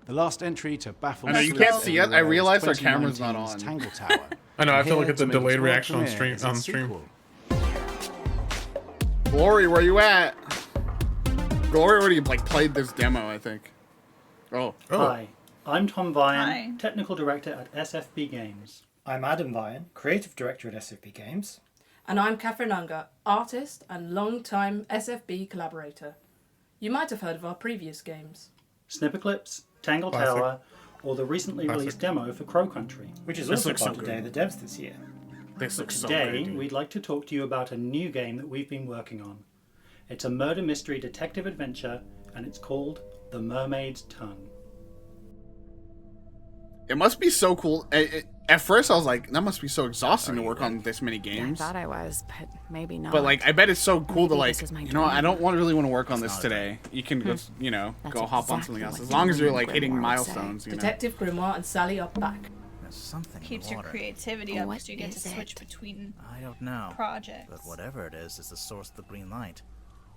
The last entry to baffle. I know, you can't see it. I realize our camera's not 2019's on. Tangle Tower. I know, I have to And look here at the make its delayed world reaction on premiere stream. is its sequel. Glory, where you at? Glory already played this demo, I think. Oh. Hi, I'm Tom Vian, Hi. Technical Director at SFB Games. I'm Adam Vian, Creative Director at SFB Games. And I'm Catherine Unger, artist and long-time SFB collaborator. You might have heard of our previous games. Snipperclips, Tangle Classic. Tower, or the recently Classic. released demo for Crow Country, which is This also looks part so of good. Day of the Devs this year. This looks so Today, great, dude. we'd like to talk to you about a new game that we've been working on. It's a murder mystery detective adventure, and it's called The Mermaid's Tongue. It must be so cool. At first, I was like, that must be so exhausting to work on this many games. I thought I was, but maybe not. But like, I bet it's so cool to like, this is my you know, I dream. don't really want to work on this today. You can just, you know, That's go hop on exactly something else. what As long as you're like Grimoire hitting would say. milestones, you know. Detective Grimoire and Sally are back. There's something Keeps in the your water. creativity up What because you get to is switch it? between I don't know. projects. But whatever it is the source of the green light.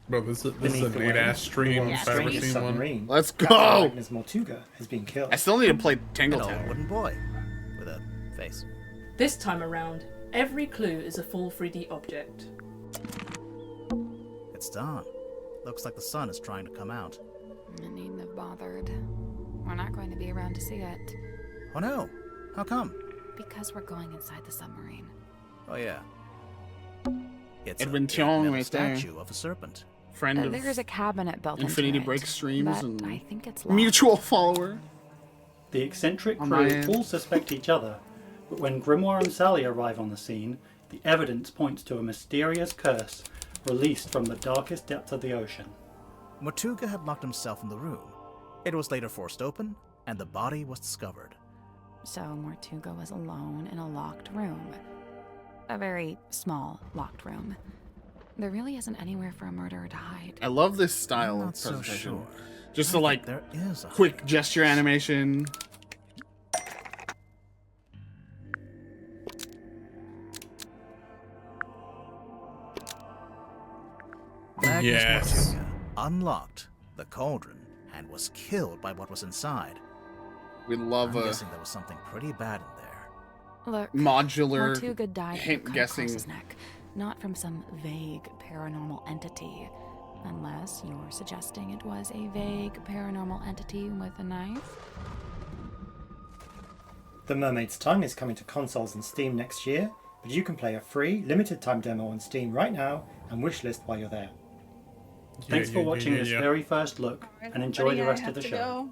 Bro, this is Beneath an the 8-ass waves, stream the if I've ever strange seen one. submarine. Let's Captain go! Magnus Mortuga has been killed. I still need to play An Tangle old Town. wooden boy with a face. This time around, every clue is a full 3D object. It's dawn. Looks like the sun is trying to come out. I needn't have bothered. We're not going to be around to see it. Oh no! How come? Because we're going inside the submarine. Oh yeah. It's Edwin a Tiong metal right there. statue of a serpent. Friend of There's a cabinet built Infinity into it, Break streams but and I think it's locked. mutual follower. The eccentric On my crew end. all suspect each other, but when Grimoire and Sally arrive on the scene, the evidence points to a mysterious curse released from the darkest depths of the ocean. Mortuga had locked himself in the room. It was later forced open, and the body was discovered. So Mortuga was alone in a locked room. A very small locked room. There really isn't anywhere for a murderer to hide. I love this style I'm of not so presentation. sure. Just I the think like there is a quick gesture animation. Magnus Yes. Mortuga unlocked the cauldron and was killed by what was inside. We love I'm a guessing there was something pretty bad in there. Look, modular Mortuga died hint from a cut guessing. across his neck, not from some vague paranormal entity. Unless you're suggesting it was a vague paranormal entity with a knife. The Mermaid's Tongue is coming to consoles and Steam next year, but you can play a free, limited-time demo on Steam right now and wishlist while you're there. Thanks for watching this very first look, and enjoy the rest of the show.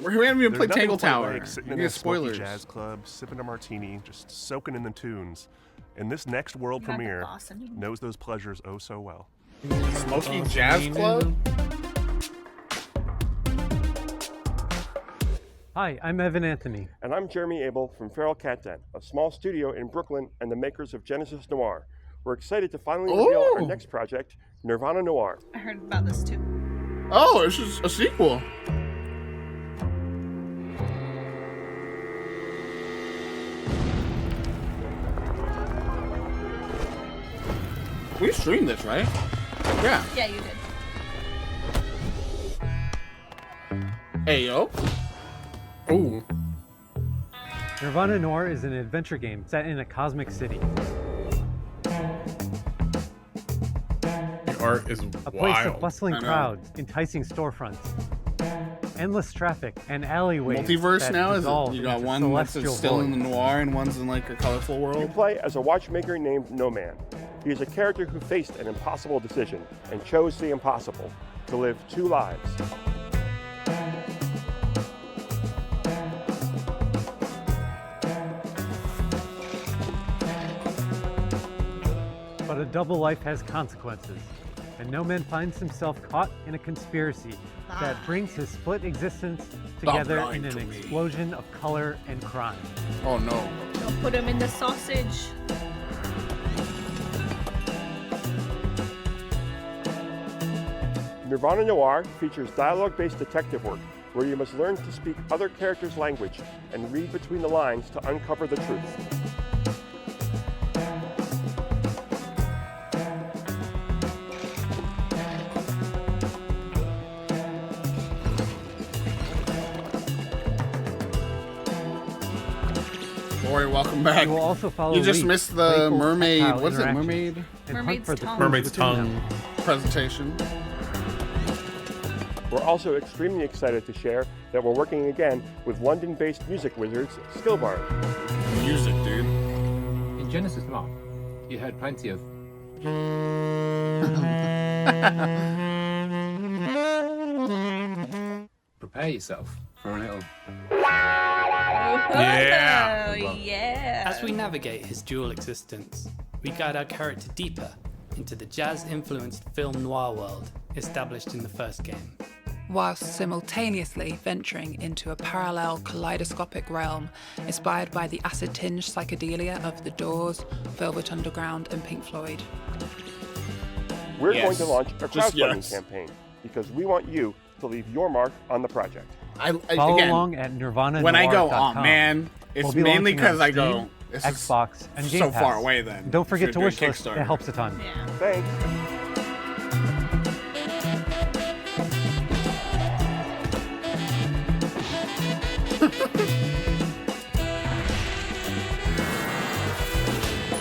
We haven't even There's played nothing Tangle quite Tower. like sitting Give in me a a smoky spoilers. jazz club, sipping a martini, just soaking in the tunes. And this next world You're not the premiere boss anymore. knows those pleasures oh so well. Smoky Jazz Club? Hi, I'm Evan Anthony. And I'm Jeremy Abel from Feral Cat Den, a small studio in Brooklyn and the makers of Genesis Noir. We're excited to finally reveal our Ooh. next project, Nirvana Noir. I heard about this too. Oh, it's just a sequel. We streamed this, right? Yeah. Yeah, you did. Hey, yo. Ooh. Nirvana Noir is an adventure game set in a cosmic city. The art is A place wild. of bustling I know. crowds, enticing storefronts, endless traffic, and alleyways. Multiverse that now? Is dissolve it, you got into one that's celestial still in the voids. noir and one's in like a colorful You world? play as a watchmaker named No Man. He is a character who faced an impossible decision and chose the impossible, to live two lives. But a double life has consequences, and No Man finds himself caught in a conspiracy that brings his split existence together in an explosion of color and crime. Oh no. Don't put him in the sausage. Nirvana Noir features dialogue-based detective work, where you must learn to speak other characters' language and read between the lines to uncover the truth. Lori, welcome back. You will also follow You just Lee, missed the playful mermaid. tactile What's it? interactions, Mermaid and hunt Mermaid's for the tongue. clues Mermaid's within tongue. them. presentation. We're also extremely excited to share that we're working again with London-based music wizards Skillbar. Music, dude. In Genesis Noir, you heard plenty of. Prepare yourself for a little. Yeah. Oh, yeah. As we navigate his dual existence, we guide our character deeper into the jazz-influenced film noir world established in the first game, whilst simultaneously venturing into a parallel kaleidoscopic realm inspired by the acid-tinged psychedelia of The Doors, Velvet Underground, and Pink Floyd. We're going to launch a crowdfunding campaign because we want you to leave your mark on the project. Follow along at Nirvana. When I go, oh man, it's mainly because I go, this Xbox, and Game so Pass. far away then. Don't forget If to you're wish doing list. It Kickstarter. helps a ton. Thanks.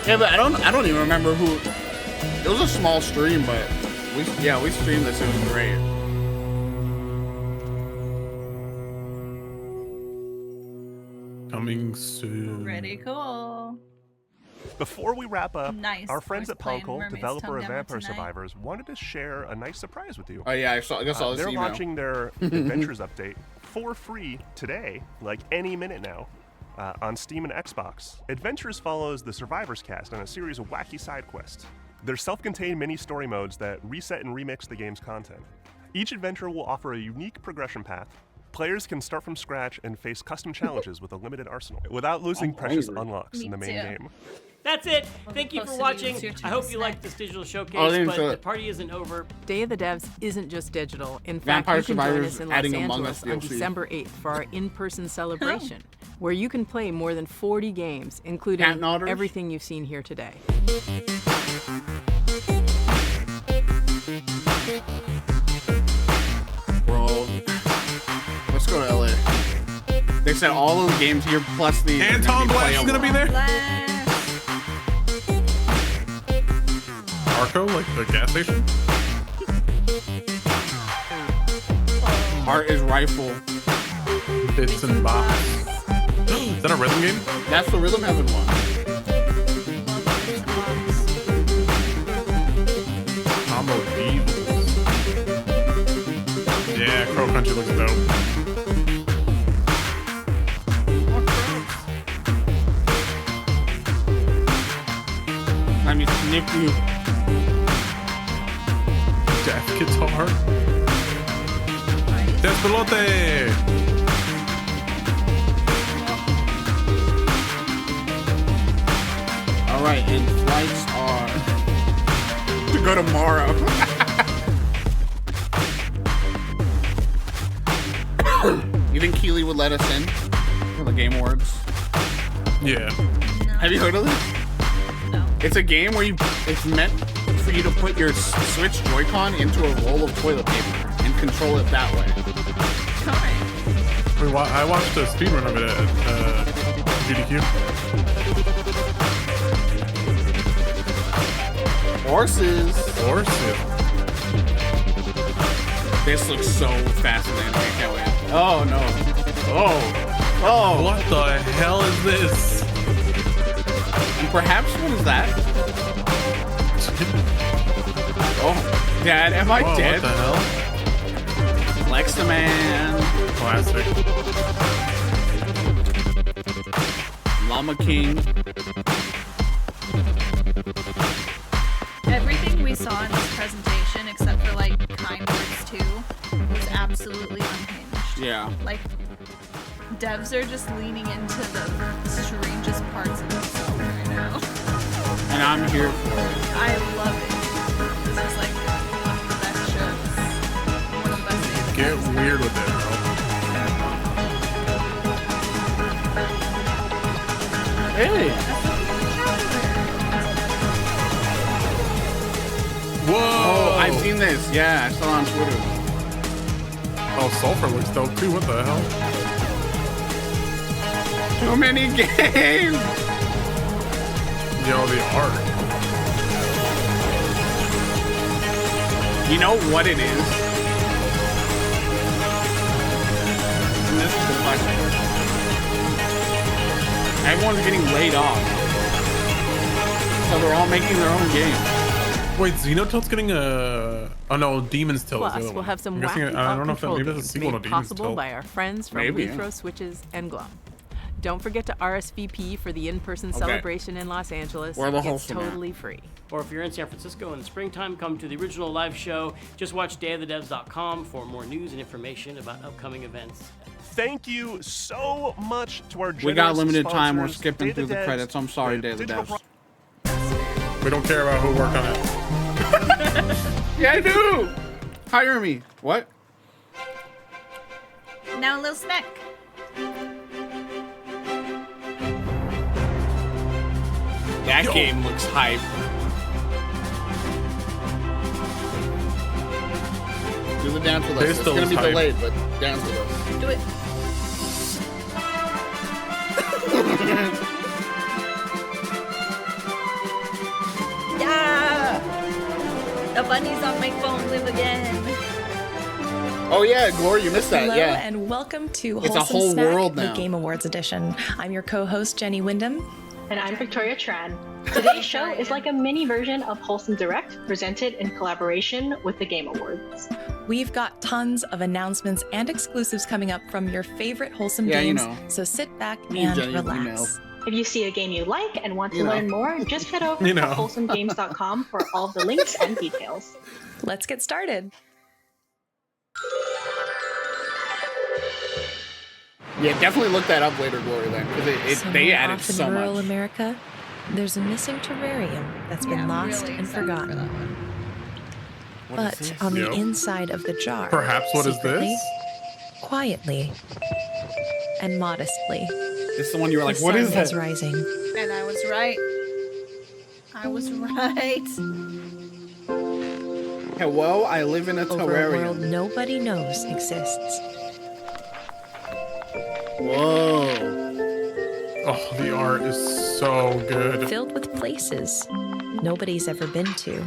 Yeah, but I don't even remember who. It was a small stream, but we streamed this. It was great. Coming soon. Pretty cool. Before we wrap up, Nice. our friends We're at playing Punkle, Mermaid's developer Tongue of Demo Vampire tonight. Survivors, wanted to share a nice surprise with you. Oh yeah, I saw this They're email. launching their Adventures update for free today, like any minute now, on Steam and Xbox. Adventures follows the Survivors cast on a series of wacky side quests. They're self-contained mini-story modes that reset and remix the game's content. Each adventure will offer a unique progression path. Players can start from scratch and face custom challenges with a limited arsenal, without losing precious unlocks in the main game. That's it. We'll Thank you post for it watching. in your I hope you Tuesday. liked this digital showcase, Oh, they didn't but show the it. party isn't over. Day of the Devs isn't just digital. In fact, Vampire you can join Survivors us in Los adding Among Angeles Us on DLC. December 8th for our in-person celebration, where you can play more than 40 games, including Cat Nodders? everything you've seen here today. Bro, let's go to LA. They said all those games here plus the Anton Black is gonna be there. Arco, like the gas station. Art is rifle. Bits and box. Is that a rhythm game? That's the Rhythm Heaven one. Combo Devils. Yeah, Crow Country looks dope. I mean, snip you. Death guitar. Despelote. All right, and flights are to go tomorrow. You think Keeley would let us in for the Game Awards? Yeah. Have you heard of this? No. It's a game where it's meant for you to put your Switch Joy-Con into a roll of toilet paper and control it that way. I watched a speedrun of it at GDQ. Horses. This looks so fascinating. I can't wait. Oh no. Oh. What the hell is this? And perhaps what is that? Oh, Dad, am I Whoa, dead? What the hell? Flex the man. Classic. Llama King. Everything we saw in this presentation, except for like Kind Words 2, was absolutely unhinged. Yeah. Like, devs are just leaning into the strangest parts of themselves right now. And I'm here for it. I love it. This is like one of the best shows. One of the best days. Get weird with it, bro. Hey. Whoa! Oh, I've seen this. Yeah, I saw it on Twitter. Oh, Sulfur looks dope too. What the hell? Too many games. Yo, the art. You know what it is? And this is the question. Everyone's getting laid off. So they're all making their own game. Wait, Xenotilt's getting a... Oh no, Demon's Tilt is the Plus, other we'll one. have some I'm guessing wacky I don't know if that, control maybe that's a games sequel to made Demon's possible Tilt. by our friends from Maybe. Lethro Switches and Glum. Don't forget to RSVP for the in-person celebration in Los Angeles. Or the It's Wholesome totally free. Or if you're in San Francisco in the springtime, come to the original live show. Just watch dayofthedevs.com for more news and information about upcoming events. Thank you so much to our generous We got limited time. We're sponsors, skipping Day through of the Devs, credits. I'm sorry, Day of the Digital Devs. We don't care about who worked on it. Yeah, I do. Hire me. What? Now a little snack. That game looks hype. Do the dance with us. It's gonna be delayed, but dance with us. Do it. Yeah! The bunnies on my phone live again. Oh yeah, Glory, you missed that. Hello Yeah. and welcome to It's a Wholesome whole Snack, world the now. Game Awards edition. I'm your co-host Jenny Wyndham. And I'm Victoria Tran. Today's show is like a mini version of Wholesome Direct, presented in collaboration with the Game Awards. We've got tons of announcements and exclusives coming up from your favorite Wholesome games, so sit back and relax. If you see a game you like and want to You know. learn more, just head over You to know. wholesomegames.com for all the links and details. Let's get started. Yeah, definitely look that up later, Glory, then, because they Somewhere added off in so rural much. America, there's a missing terrarium that's been lost and forgotten. But on the Yep. inside of the jar, Perhaps what is secretly, this? quietly, and modestly, This is the one you were like, the what sun is that? rising. And I was right. I was right. Hello, I live in a Over a world terrarium. nobody knows exists. Whoa. Oh, the art is so good. Filled with places nobody's ever been to.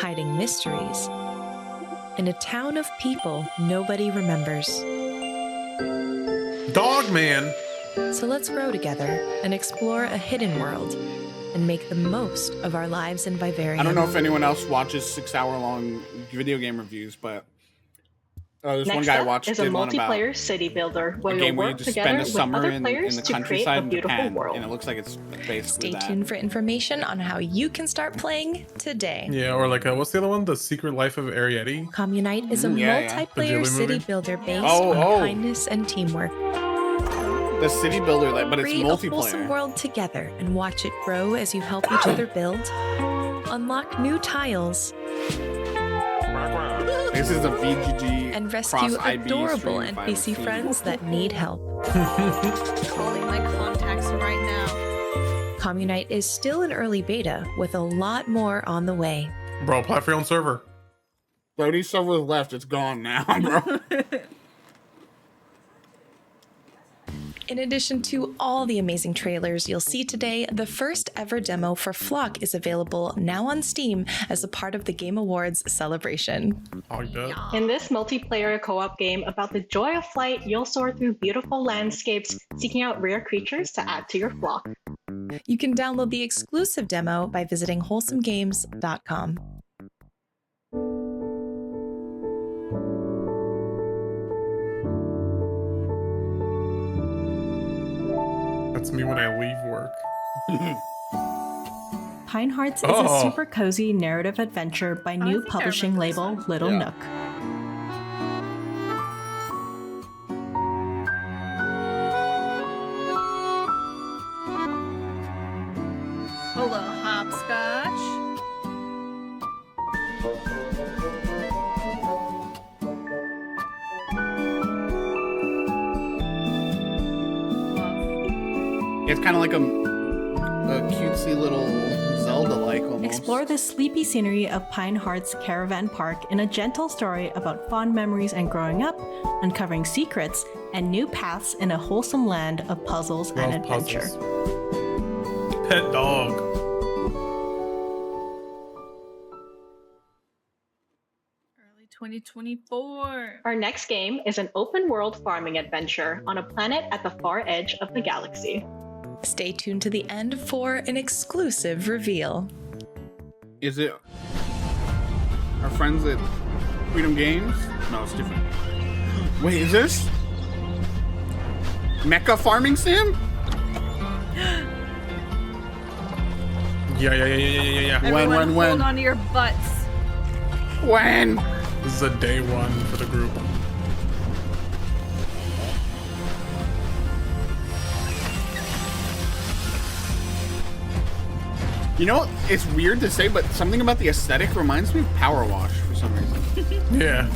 Hiding mysteries in a town of people nobody remembers. Dog man. So let's grow together and explore a hidden world and make the most of our lives in Vivarium. I don't know if anyone else watches 6-hour-long video game reviews, but there's Next one guy I up watched is a did one about multiplayer city builder where a you'll game where you work just together spend a with summer other in players the to create countryside a in beautiful Japan, world. and it looks like it's basically Stay that. tuned for information on how you can start playing today. Yeah, or like, what's the other one? The Secret Life of Arietti? Communite is a Yeah, yeah. The multiplayer Ghibli city movie? builder based Oh, on oh. kindness and teamwork. The city builder, but it's Create a wholesome multiplayer. world together and watch it grow as you help each other build. Unlock new tiles This is a VGG and cross rescue IB adorable stream if I NPC have a friends that need help. Calling my contacts right now. Communite is still in early beta with a lot more on the way. Bro, apply for your own server. 30 servers left. It's gone now, bro. In addition to all the amazing trailers you'll see today, the first ever demo for Flock is available now on Steam as a part of the Game Awards celebration. In this multiplayer co-op game about the joy of flight, you'll soar through beautiful landscapes, seeking out rare creatures to add to your flock. You can download the exclusive demo by visiting wholesomegames.com. That's me when I leave work. Pine Hearts is Oh. a super cozy narrative adventure by new publishing label Little Yeah. Nook. A little hopscotch. It's kind of like a cutesy little Zelda-like almost. Explore the sleepy scenery of Pine Hearts Caravan Park in a gentle story about fond memories and growing up, uncovering secrets, and new paths in a wholesome land of puzzles and Love adventure. puzzles. Pet dog. Early 2024. Our next game is an open world farming adventure on a planet at the far edge of the galaxy. Stay tuned to the end for an exclusive reveal. Is it our friends at Freedom Games? No, it's different. Wait, is this? Mecha farming sim? Yeah. Everyone When? hold on to your butts. When? This is a day one for the group. You know, it's weird to say, but something about the aesthetic reminds me of Power Wash for some reason. Yeah.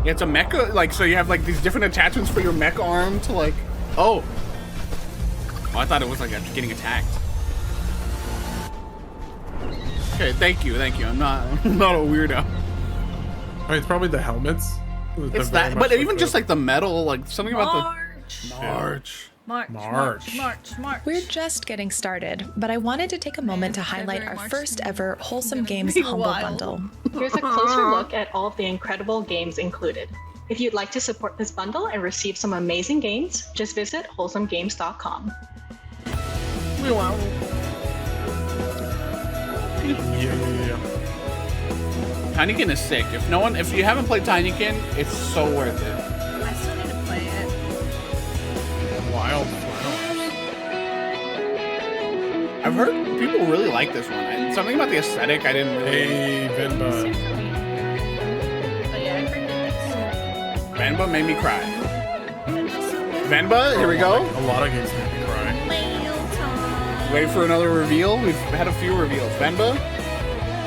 Yeah, it's a mecha, like, so you have like these different attachments for your mech arm to like, oh, I thought it was like getting attacked. Okay, thank you. I'm not a weirdo. I mean, it's probably the helmets. It's that, but even just like the metal, like something about March. We're just getting started, but I wanted to take a moment to highlight our first ever Wholesome Games Humble Bundle. Here's a closer look at all of the incredible games included. If you'd like to support this bundle and receive some amazing games, just visit wholesomegames.com. Yeah. Tinykin is sick. If you haven't played Tinykin, it's so worth it. I still need to play it. Wild. I've heard people really like this one. Something about the aesthetic I didn't really. Hey, Venba. But yeah, I forget this. Venba made me cry. Venba, here we go. A lot of games made me cry. Wait for another reveal. We've had a few reveals. Venba,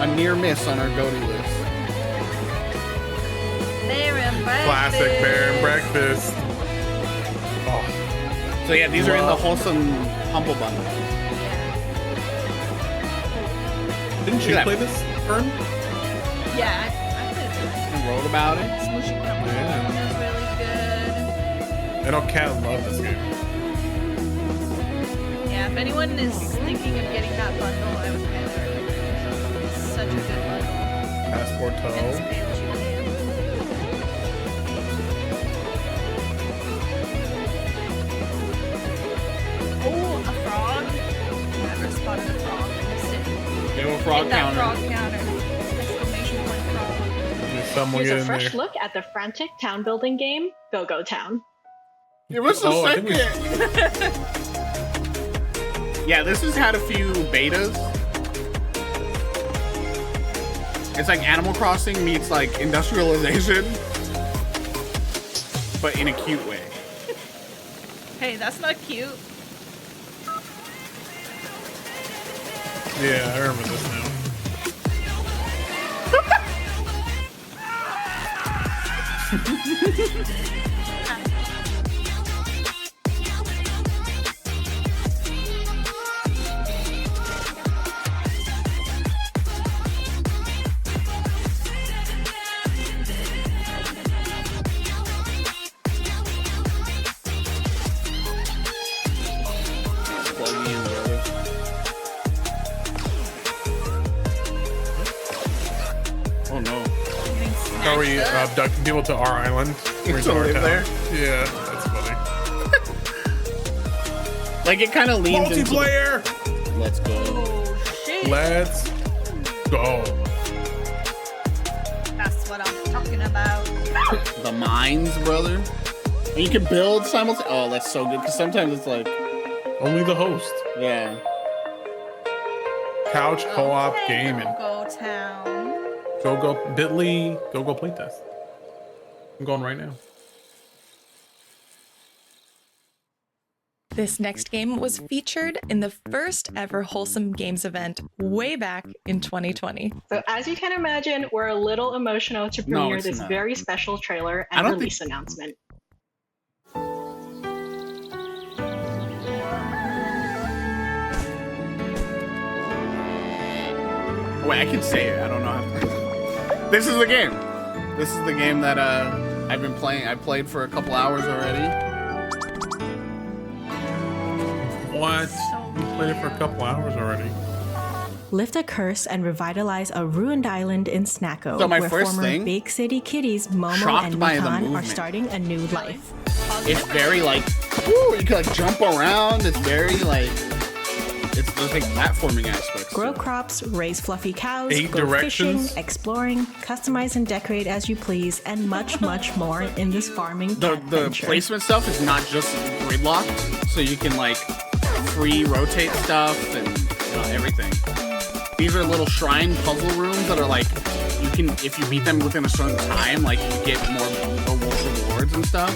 a near miss on our GOTY list. Classic Bear and Breakfast. Oh. So yeah, these are in the Wholesome Humble Bundle. Didn't you play this, Fern? Yeah, I played it. And wrote about it. Smooshy Crumble is really good. I know Cat loved this game. Yeah, if anyone is thinking of getting that bundle, I would highly recommend it. It's such a good bundle. Passport And it's Toe. pay what you can. Oh, a frog. Never spotted a frog. Missed it. They were frog Hit that counter. frog counter. Exclamation point frog. Someone Here's get a in fresh there. look at the frantic town building game, Go Go Town. It was the Oh, I think second. Yeah, this has had a few betas. It's like Animal Crossing meets like industrialization, but in a cute way. Hey, that's not cute. Yeah, I remember this now. Oh no. Are we abducting people to our island? It's To our over town? there. Yeah, that's funny. Like it kind of leans into Multiplayer! Let's go. Let's go. That's what I'm talking about. The mines, brother. And you can build simultaneously. Oh, that's so good. Because sometimes it's like only the host. Yeah. Couch co-op gaming. Go Town. Go Bitly. Go playtest. I'm going right now. This next game was featured in the first ever Wholesome Games event way back in 2020. So as you can imagine, we're a little emotional to No, premiere it's this not. very special trailer I and don't release announcement. Wait, I can say it. I don't know how to. This is the game. This is the game that I've been playing. I played for a couple hours already. What? You played it for a couple hours already. Lift a curse and revitalize a ruined island in Snacko, So my where first former thing, big city kitties Momo shocked and by the Nihan are movement. starting a new life. It's very like, woo, you can like jump around. It's very like, It's those like platforming aspects. Grow crops, raise fluffy cows, 8 go directions. fishing, exploring, customize and decorate as you please, and much, much more in this farming The adventure. placement stuff is not just gridlocked, so you can like free rotate stuff and everything. These are little shrine puzzle rooms that are like, you can, if you beat them within a certain time, like you get more rewards and stuff.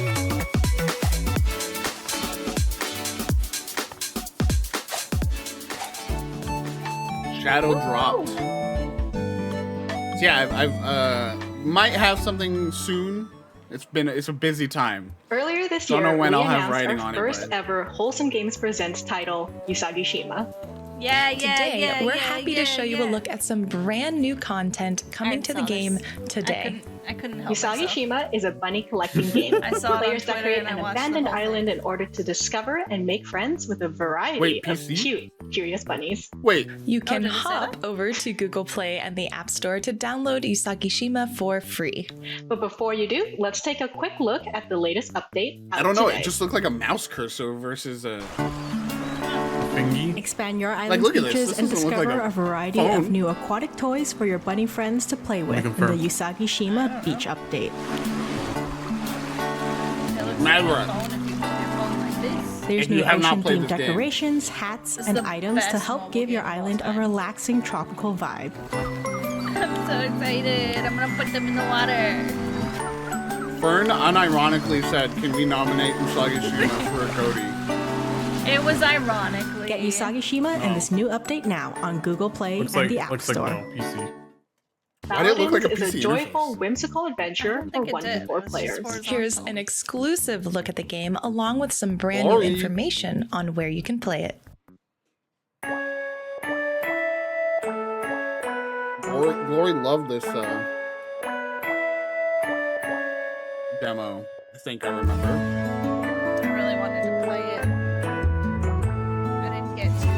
Shadow dropped. So yeah, I've might have something soon. It's a busy time. Earlier this Don't year, know when we I'll have announced writing our on it, first but- ever Wholesome Games Presents title, Usagi Shima. Today, we're happy to show you a look at some brand new content coming to the game today. I couldn't help Usagi myself. Shima is a bunny collecting game. I saw it on Players Twitter decorate and I an watched the abandoned whole thing. island in order to discover and make friends with a variety Wait, of PC? curious bunnies. Wait. You can hop over to Google Play and the App Store to download Usagi Shima for free. But before you do, let's take a quick look at the latest update. I out don't know. today. It just looked like a mouse cursor versus a thingy. Expand your Like, island's look at this. beaches This and doesn't look discover like a a variety phone. of new aquatic toys for your bunny friends to play with in the confirm. Usagi Shima Beach Update. There's If new you have not played ocean-themed this game. decorations, hats, This is and the items to best help mobile give your game of all island a relaxing tropical vibe. I'm so excited. I'm gonna put them in the water. Fern unironically said, "Can we nominate Usagi Shima for a Cody?" It was ironically. Get Usagi Shima and this new update now on Google Play Looks and like the App looks Store. like no PC. Why did it look like a Paladins is PC a joyful, whimsical adventure for 1 to 4 players. Here's an exclusive look at the game along with some brand new Glory. information on where you can play it. Glory loved this demo. I think I remember. I really wanted to play it. I didn't get to.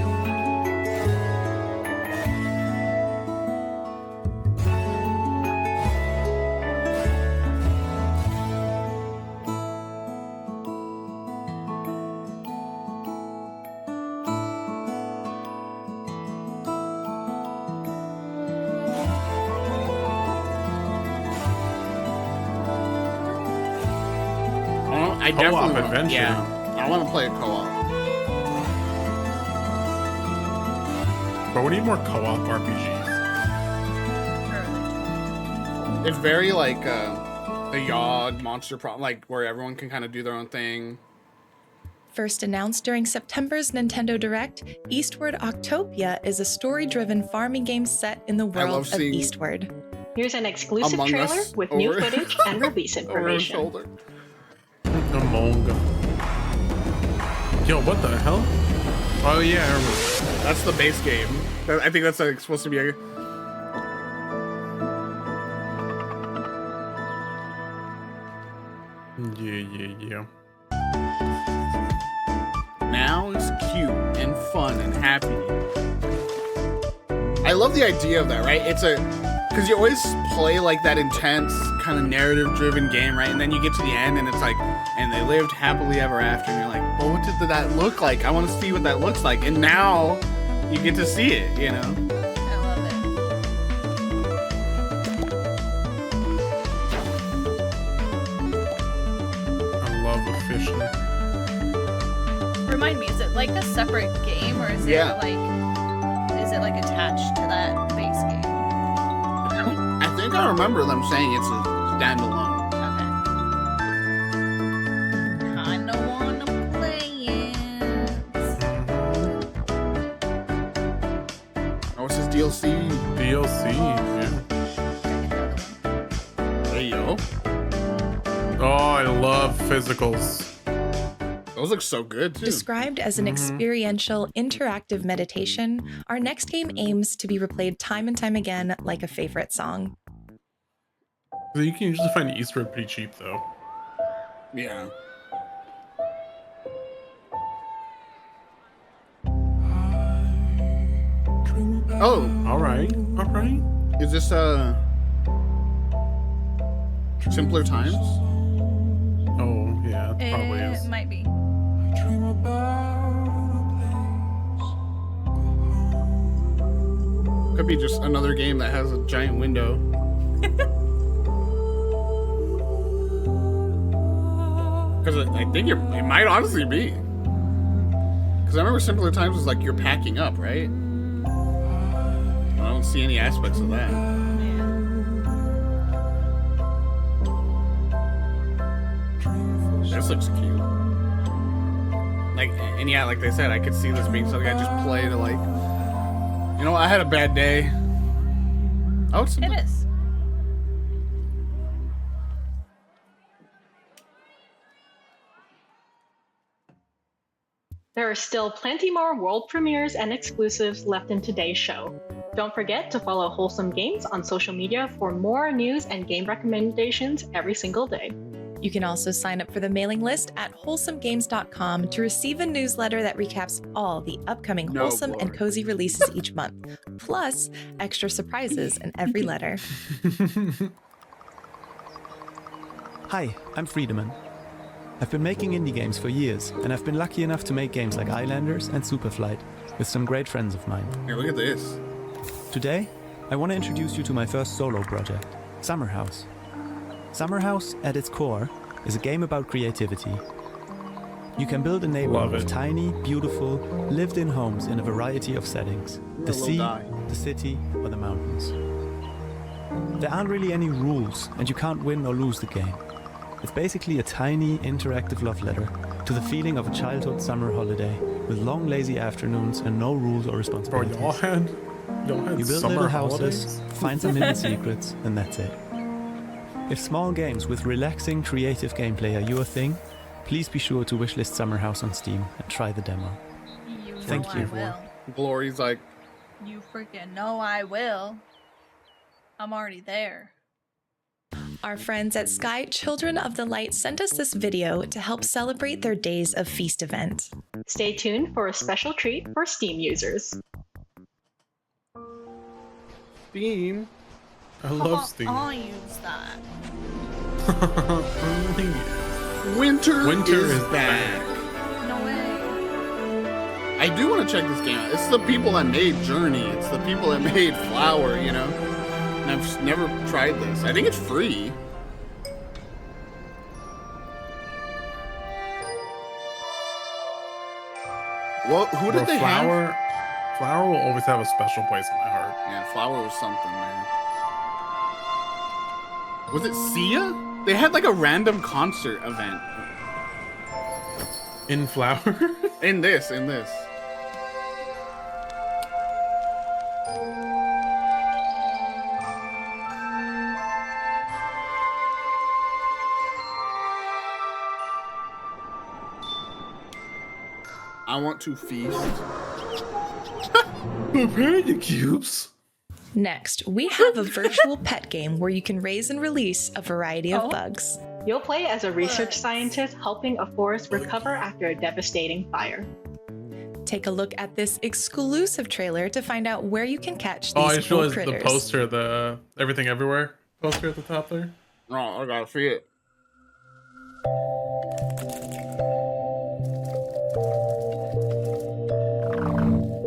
I Co-op definitely want, adventure. Yeah, I want to play a co-op. But we need more co-op RPGs. It's very like the Yogg Monster Problem, like where everyone can kind of do their own thing. First announced during September's Nintendo Direct, Eastward Octopia is a story-driven farming game set in the love world of seeing Eastward. Here's an exclusive Among trailer Us with new over- footage and release Over his information. shoulder. Among Us. Yo, what the hell? Oh yeah, I remember. That's the base game. I think that's like, supposed to be a. Yeah. Now it's cute and fun and happy. I love the idea of that, right? It's a, because you always play like that intense kind of narrative-driven game, right? And then you get to the end, and it's like, and they lived happily ever after, and you're like, well, what did that look like? I want to see what that looks like, and now you get to see it, you know? I love it. I love the fishing. Remind me, is it like a separate game or is Yeah. is it like attached to that base game? I think I remember them saying it's a standalone. Kinda wanna play it. Oh, it's his DLC. Yeah. Hey, yo. Oh, I love physicals. Those look so good, too. Described as an experiential, interactive meditation, our next game aims to be replayed time and time again like a favorite song. So you can usually find Easter pretty cheap though. Yeah. Oh, all right. Is this simpler times? Oh yeah, it probably is. It might be. Could be just another game that has a giant window. Because I think it might honestly be. Because I remember Simpler Times was like you're packing up, right? I don't see any aspects of that. This looks cute. Like, and yeah, like they said, I could see this being something I just play to like, you know, I had a bad day. Oh, It is. There are still plenty more world premieres and exclusives left in today's show. Don't forget to follow Wholesome Games on social media for more news and game recommendations every single day. You can also sign up for the mailing list at wholesomegames.com to receive a newsletter that recaps all the upcoming wholesome and cozy releases each month, plus extra surprises in every letter. Hi, I'm Friedemann. I've been making indie games for years, and I've been lucky enough to make games like Islanders and Superflight with some great friends of mine. Hey, look at this. Today, I want to introduce you to my first solo project, Summer House. Summer House, at its core, is a game about creativity. You can build a neighborhood of tiny, beautiful, lived-in homes in a variety of settings. The sea, the city, or the mountains. There aren't really any rules, and you can't win or lose the game. It's basically a tiny, interactive love letter to the feeling of a childhood summer holiday with long, lazy afternoons and no rules or responsibilities. Bro, y'all had you build summer little houses, holidays? find some hidden secrets, and that's it. If small games with relaxing, creative gameplay are your thing, please be sure to wishlist Summer House on Steam and try the demo. Thank you. Glory's like, You freaking know I will. I'm already there. Our friends at Sky Children of the Light sent us this video to help celebrate their Days of Feast event. Stay tuned for a special treat for Steam users. Steam? I love Steam. I'll use that. Winter Winter is back. No way. I do want to check this game out. It's the people that made Journey. It's the people that made Flower, you know? And I've never tried this. I think it's free. Well, who did they have? Flower will always have a special place in my heart. Yeah, Flower was something, man. Was it Sia? They had like a random concert event. In Flower? in this. I want to feast. Companion cubes. Next, we have a virtual pet game where you can raise and release a variety of bugs. You'll play as a research scientist helping a forest recover after a devastating fire. Take a look at this exclusive trailer to find out where you can catch Oh, I these just cool realized the critters. poster, the Everything Everywhere poster at the top there. Oh, I gotta see it.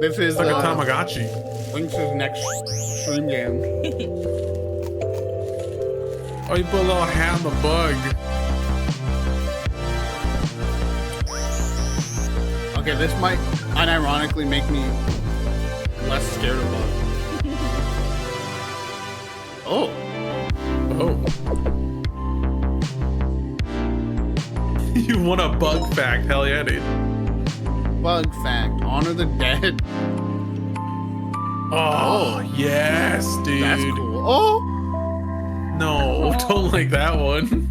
This is It's like a Tamagotchi. Link's next stream game. Oh, you put a little hat on the bug. Okay, this might unironically make me less scared of bugs. Oh. You want a bug fact? Hell yeah, dude. Bug fact: honor the dead. Oh, yes, dude. That's cool. Oh. No, don't like that one.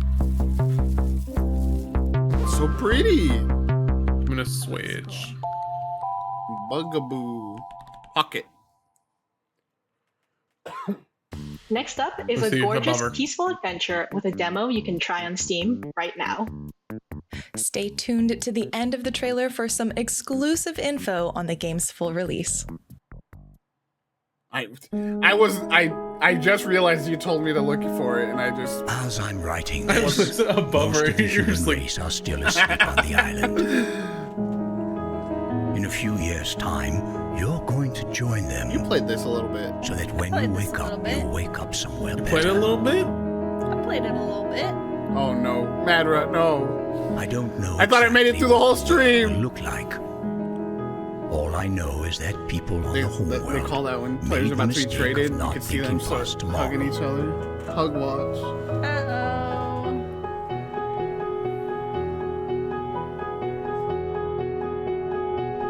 So pretty. I'm gonna switch. Bugaboo. Pocket. Next up is Let's a see, gorgeous, bummer. peaceful adventure with a demo you can try on Steam right now. Stay tuned to the end of the trailer for some exclusive info on the game's full release. I just realized you told me to look for it, and I just. As I'm writing I this, was a bummer. most of the You're just human like, race are still asleep on the island. In a few years' time, You're going to join them. You played this a little bit. So that when you wake up, you wake up somewhere better. Played it a little bit? I played it a little bit. Oh no, Madra, no. I don't know. I thought it made it through the whole stream. Look like. All I know is that people on the whole They world call that when players are about to be traded. You can see them start hugging each other. Hug watch.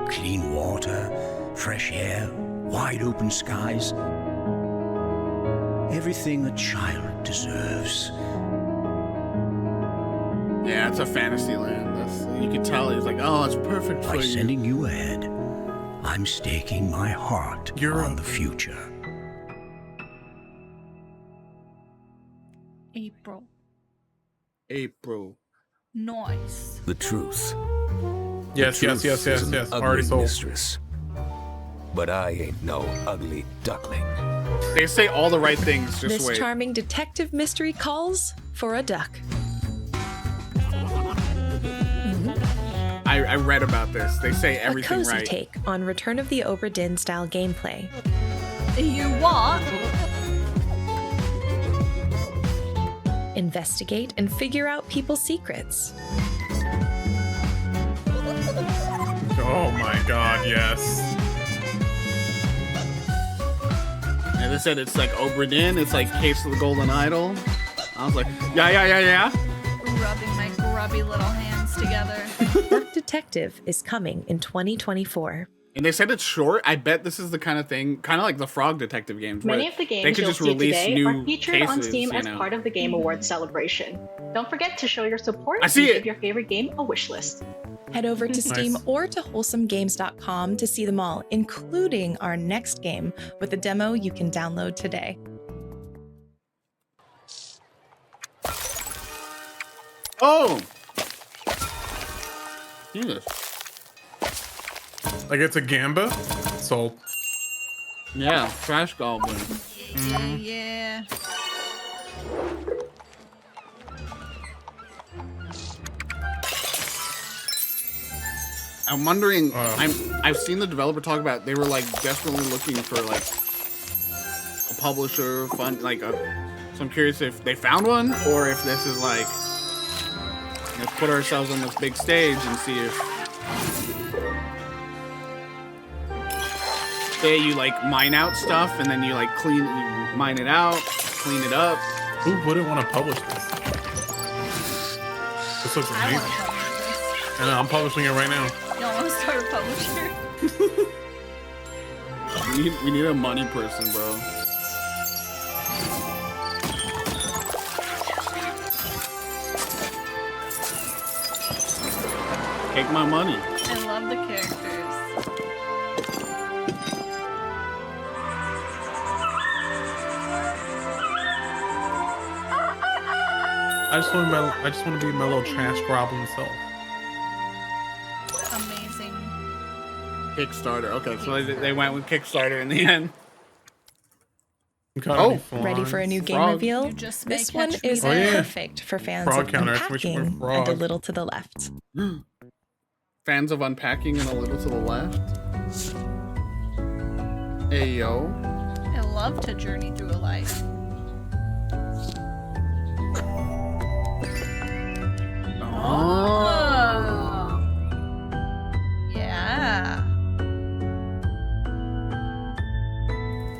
Clean water, fresh air, wide open skies. Everything a child deserves. Yeah, it's a fantasy land. You can tell he's like, oh, it's perfect for By you. sending you ahead, I'm staking my heart on the future. April. Nice. The truth. Yes. Already sold. Mistress. But I ain't no ugly duckling. They say all the right things. Just This wait. charming detective mystery calls for a duck. I read about this. They say everything A cozy right. take on Return of the Obra Dinn style gameplay. You what? Investigate and figure out people's secrets. Oh my god, yes. And they said it's like Obra Dinn. It's like Case of the Golden Idol. I was like, yeah. Rubbing my grubby little hands together. Duck Detective is coming in 2024. And they said it's short. I bet this is the kind of thing, kind of like the Frog Detective games. Many where of the they games could you'll just see release today new are featured on cases, Steam you as know. part of the Game Awards celebration. Don't forget to show your support I see and it. give your favorite game a wish list. Head over to Steam Nice. or to wholesomegames.com to see them all, including our next game with a demo you can download today. Oh! Jesus. Like it's a gamba? Sold. Yeah, Trash Goblin. Yeah. I'm wondering. I've seen the developer talk about. They were like desperately looking for like a publisher, fun, like a. So I'm curious if they found one, or if this is like, let's put ourselves on this big stage and see if. Say you like mine out stuff, and then you like you mine it out, clean it up. Who wouldn't want to publish this? This looks amazing. And I'm publishing it right now. Y'all want to start a publisher? We need a money person, bro. Take my money. I love the characters. I just want to be my little trash goblin self. Amazing. Kickstarter. Okay, so they went with Kickstarter in the end. Oh, Ready for a new game Frog. reveal? You just may This one catch me is there. perfect for fans Frog of counter, exclamation unpacking point, and a frog. little to the left. Fans of unpacking and a little to the left. Hey yo. I love to journey through a life. Oh. Yeah.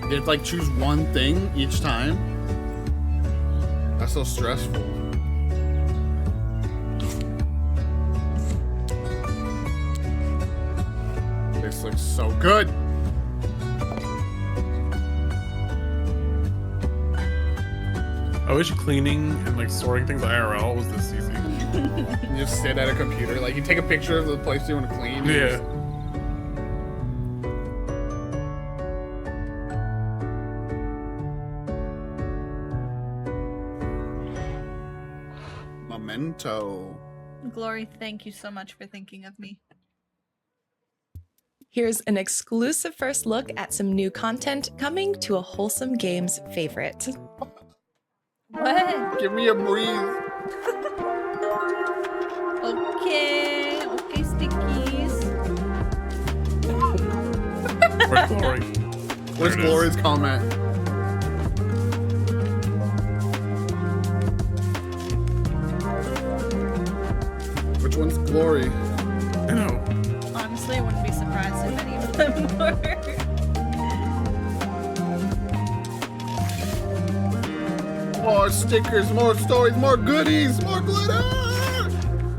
You have to like choose one thing each time. That's so stressful. This looks so good. I wish cleaning and like sorting things IRL was this easy. You just sit at a computer, like you take a picture of the place you want to clean. Yeah. Memento. Glory, thank you so much for thinking of me. Here's an exclusive first look at some new content coming to a Wholesome Games favorite. What? Give me a breathe. Okay, stickies. Where's Glory? Where's Glory's comment? Which one's Glory? I know. Honestly, I wouldn't be surprised if any of them were. More stickers, more stories, more goodies, more glitter!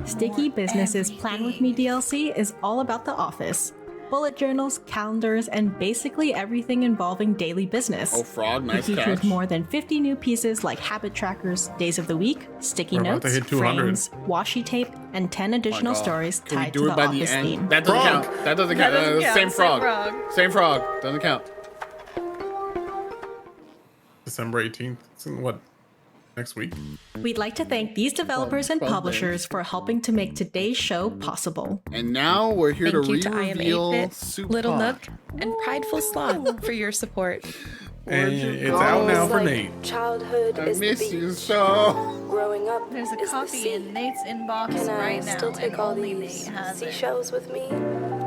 Sticky Business's Plan With Me DLC is all about the office. Bullet journals, calendars, and basically everything involving daily business. Oh, Frog, nice It features catch. more than 50 new pieces like habit trackers, days of the week, sticky We're about to notes, hit 200. frames, washi tape, and 10 additional God. stories Can we tied do to it the by the office end? theme. That doesn't Frog. count. That doesn't That count. doesn't count. Same Same frog. frog. Same frog. Doesn't count. December 18th. It's in what? Next week? We'd like to thank these developers and 12 publishers for helping to make today's show possible. And now we're here Thank to you to I Am reveal 8-Bit, Soup Little Pod. Nook, and Prideful Sloth for your support. And it's out now for Nate. Childhood I is miss the beach. you so. Growing up There's a is the copy sea. in Nate's inbox Can I right now, still take and all only these Nate has it. seashells with me?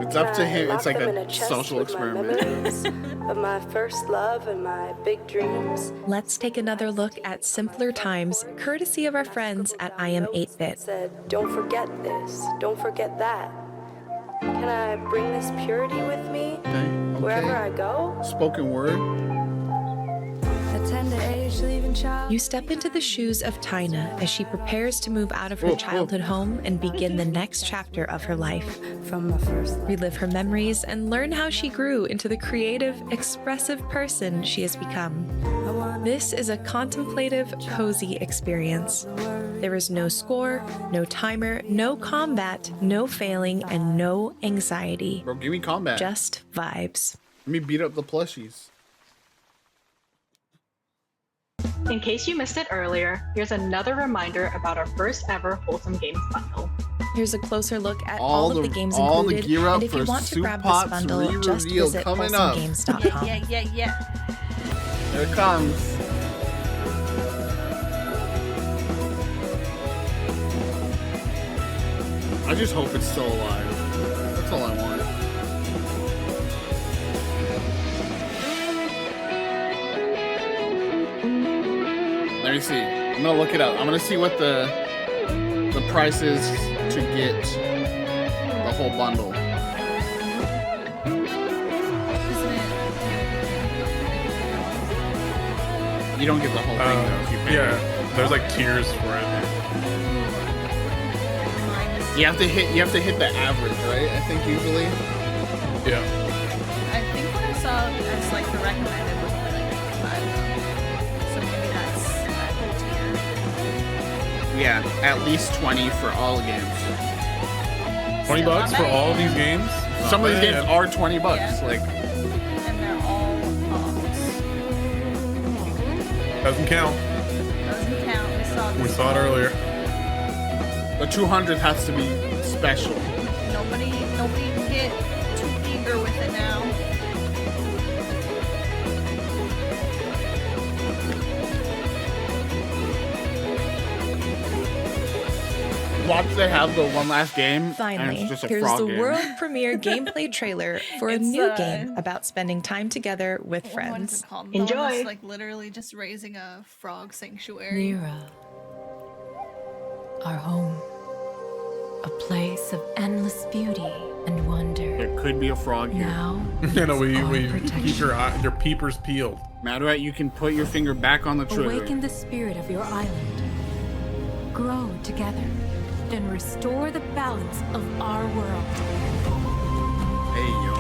It's up to Can I him. lock It's like them in a chest social with my experiment. memories of my first love and my big dreams. Let's take another look at simpler times, courtesy of our friends at I Am 8-Bit. Said, don't forget this, don't forget that. Can I bring this purity with me wherever I go? Spoken word. You step into the shoes of Tina as she prepares to move out of her childhood home and begin the next chapter of her life. From my first love. Relive her memories and learn how she grew into the creative, expressive person she has become. This is a contemplative, cozy experience. There is no score, no timer, no combat, no failing, and no anxiety. Bro, give me combat. Just vibes. Let me beat up the plushies. In case you missed it earlier, here's another reminder about our first ever Wholesome Games bundle. Here's a closer look at All all of the- the games all the included, gear up and if you for want to Soup grab Pot's this bundle, just re-reveal visit coming up. wholesomegames.com. Yeah. Here it comes. I just hope it's still alive. That's all I want. Let me see. I'm gonna look it up. I'm gonna see what the price is to get the whole bundle. You don't get the whole thing though if you pay. Yeah, there's like tiers for it. You have to hit the average, right? I think usually. Yeah. I think what I saw as like the recommended was only like 55 though. So maybe that's that tier. Yeah, at least 20 for all the games. $20 for all these games? Some of these Not games bad. are $20. Like, And they're all Doesn't count. doesn't count. We saw it earlier. the 200 has to be special. Nobody can get too eager with it now. Watch they have the one last game. and Finally, it's just a here's frog the game. world premiere gameplay trailer for a It's, new game about spending time together with What is friends. it called? Enjoy. The one that's, like literally just raising a frog sanctuary. Nira. Our home. A place of endless beauty and wonder. There could be a frog here. Now, You know, we keep your peepers peeled. Maduette, you can put your finger back on the trigger. awaken the spirit of your island. Grow together and restore the balance of our world. Hey, yo.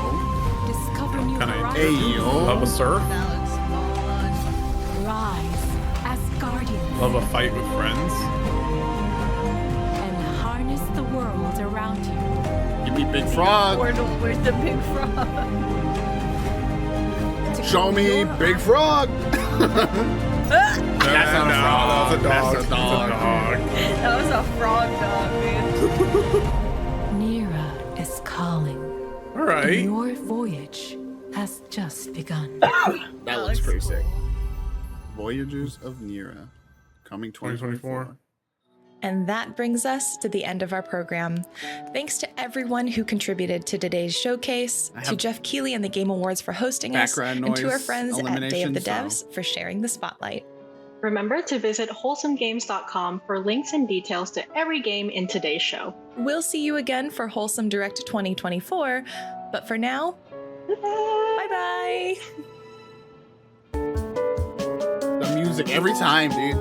Discover new Kinda horizons. love a surf, Rise as guardians love a fight with friends. and harness the world around you. Give me Big Frog. Where's the big frog? Show me Big Frog. That's not a frog. That was a dog. That's a dog. That was a frog dog, dude. Nira is calling. All right. Your voyage has just begun. That looks pretty sick. Voyagers of Nira, coming 2024. And that brings us to the end of our program. Thanks to everyone who contributed to today's showcase, to Jeff Keighley and the Game Awards for hosting us, and to our friends at Day of the Devs for sharing the spotlight. Remember to visit wholesomegames.com for links and details to every game in today's show. We'll see you again for Wholesome Direct 2024, but for now, bye-bye. The music every time, dude.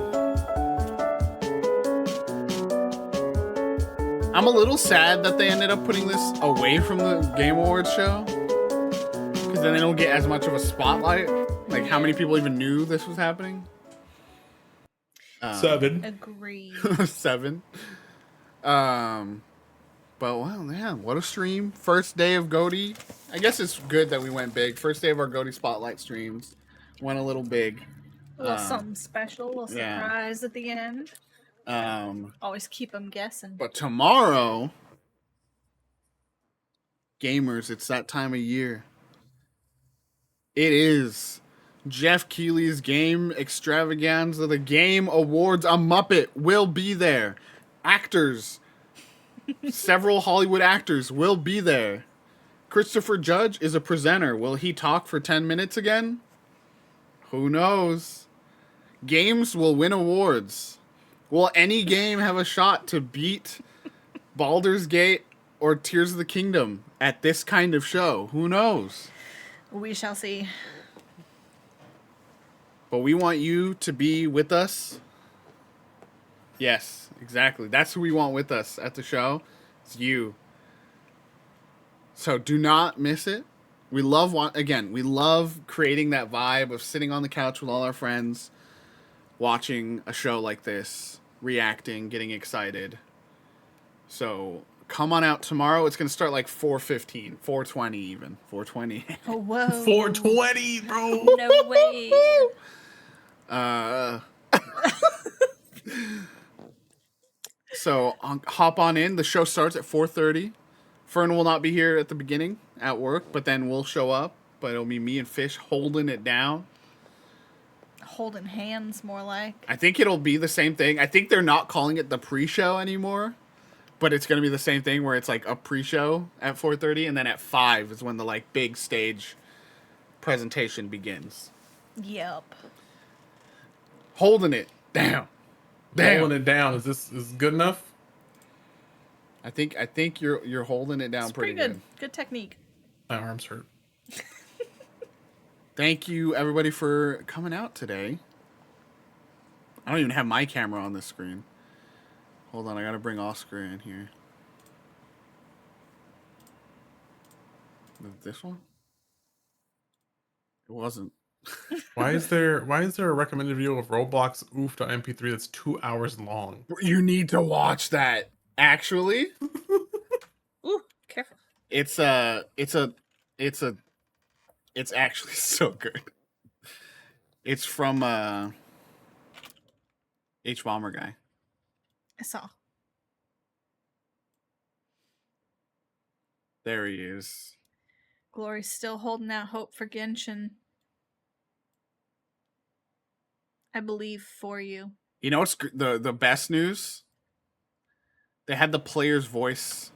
I'm a little sad that they ended up putting this away from the Game Awards show, because then they don't get as much of a spotlight. Like, how many people even knew this was happening? 7. Agreed. 7. But wow, yeah, what a stream. First day of GOTY. I guess it's good that we went big. First day of our GOTY Spotlight streams. Went a little big. A little something special, a little yeah. surprise at the end. Always keep them guessing. But tomorrow, gamers, it's that time of year. It is Jeff Keighley's Game Extravaganza, the Game Awards. A Muppet will be there. Actors, several Hollywood actors will be there. Christopher Judge is a presenter. Will he talk for 10 minutes again? Who knows? Games will win awards. Will any game have a shot to beat Baldur's Gate or Tears of the Kingdom at this kind of show? Who knows? We shall see. But we want you to be with us. Yes, exactly. That's who we want with us at the show. It's you. So do not miss it. We love creating that vibe of sitting on the couch with all our friends, watching a show like this, reacting, getting excited. So come on out tomorrow. It's going to start like 4:15, 4:20 even, 4:20. Oh, whoa. 4:20, bro. No way. So hop on in. The show starts at 4:30. Fern will not be here at the beginning at work, but then we'll show up. But it'll be me and Fish holding it down. Holding hands, more like. I think it'll be the same thing. I think they're not calling it the pre-show anymore, but it's going to be the same thing where it's like a pre-show at 4:30, and then at 5 is when the like big stage presentation begins. Yep. Holding it down. Holding it down. Is this good enough? I think you're holding it down It's pretty good. Good technique. My arms hurt. Thank you, everybody, for coming out today. I don't even have my camera on this screen. Hold on, I gotta bring Oscar in here. This one? It wasn't. Why is there a recommended video of Roblox oof.mp3 that's 2 hours long? You need to watch that. Actually, ooh, careful. It's actually so good. It's from H Bomber guy. I saw. There he is. Glory's still holding out hope for Genshin. I believe for you. You know what's the best news? They had the player's voice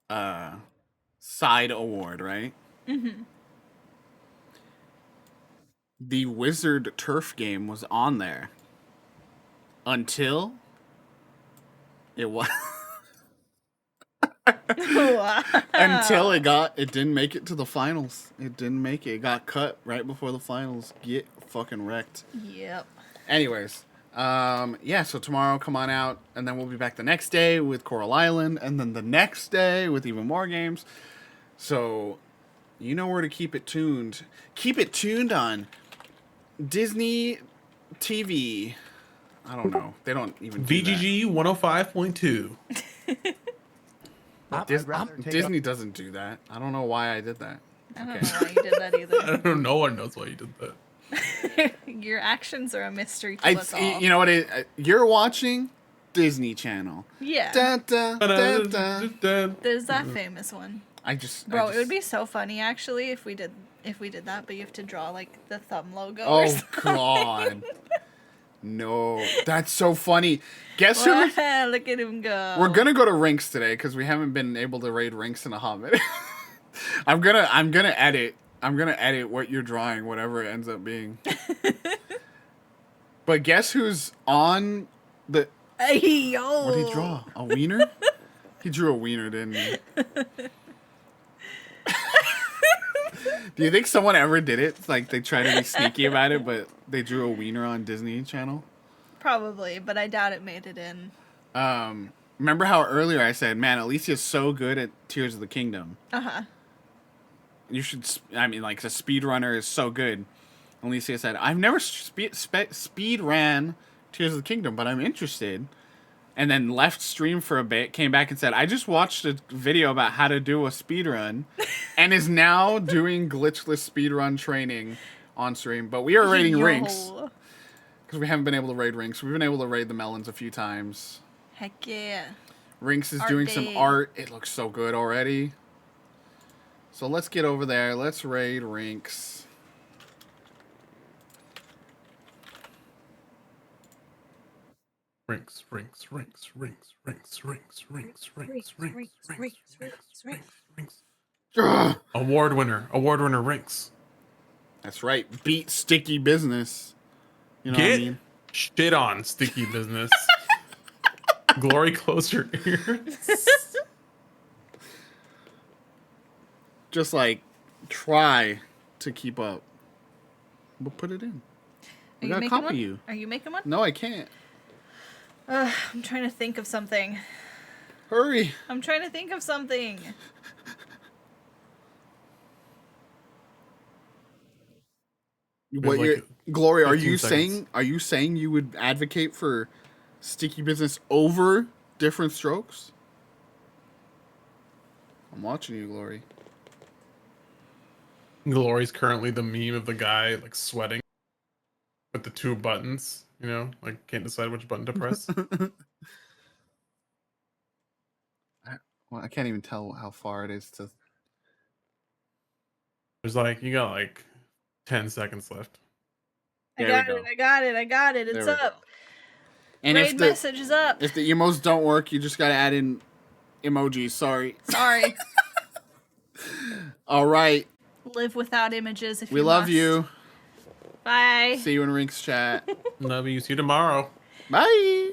side award, right? Mm-hmm. The Wizard Turf game was on there until it was until it didn't make it to the finals. It didn't make it. It got cut right before the finals. Get fucking wrecked. Yep. Anyways, yeah, so tomorrow come on out, and then we'll be back the next day with Coral Island, and then the next day with even more games. So you know where to keep it tuned. Keep it tuned on Disney TV. I don't know. They don't even do VGG 105.2. Disney doesn't do that. I don't know why I did that. I don't know why you did that either. No one knows why you did that. Your actions are a mystery to us all. You know what? You're watching Disney Channel. Yeah. Da, da, da, da. There's that famous one. Bro, it would be so funny actually if we did that, but you have to draw like the thumb logo. Oh God. No, that's so funny. Guess who? Look at him go. We're gonna go to Rinks today because we haven't been able to raid Rinks in a hot minute. I'm gonna edit. I'm gonna edit what you're drawing, whatever it ends up being. But guess who's on the? Hey, yo. What did he draw? A wiener? He drew a wiener, didn't he? Do you think someone ever did it? Like they try to be sneaky about it, but they drew a wiener on Disney Channel? Probably, but I doubt it made it in. Remember how earlier I said, man, Alicia's so good at Tears of the Kingdom. Uh-huh. You should, I mean, like, the speedrunner is so good. Alicia said, I've never speed ran Tears of the Kingdom, but I'm interested. And then left stream for a bit, came back and said, I just watched a video about how to do a speed run, and is now doing glitchless speedrun training on stream. But we are raiding Rinks, because we haven't been able to raid Rinks. We've been able to raid the melons a few times. Heck yeah. Rinks is doing some art. It looks so good already. So let's get over there. Let's raid Rinks. Rinks. Award winner Rinks. That's right. Beat Sticky Business. You know what I mean? Shit on Sticky Business. Glory, close your ears. Just like try to keep up. We'll put it in. We gotta copy one? you. Are you making one? No, I can't. I'm trying to think of something. Hurry. I'm trying to think of something. What like Glory, are 15 you seconds. saying you would advocate for Sticky Business over Different Strokes? I'm watching you, Glory. Glory's currently the meme of the guy like sweating with the two buttons, you know, like can't decide which button to press. I can't even tell how far it is to. There's like you got like 10 seconds left. I got it. It's up. And Raid message is up. If the emotes don't work, you just gotta add in emojis. Sorry. All right. Live without images if We you love must. you. Bye. See you in Rinks chat. Love you. See you tomorrow. Bye.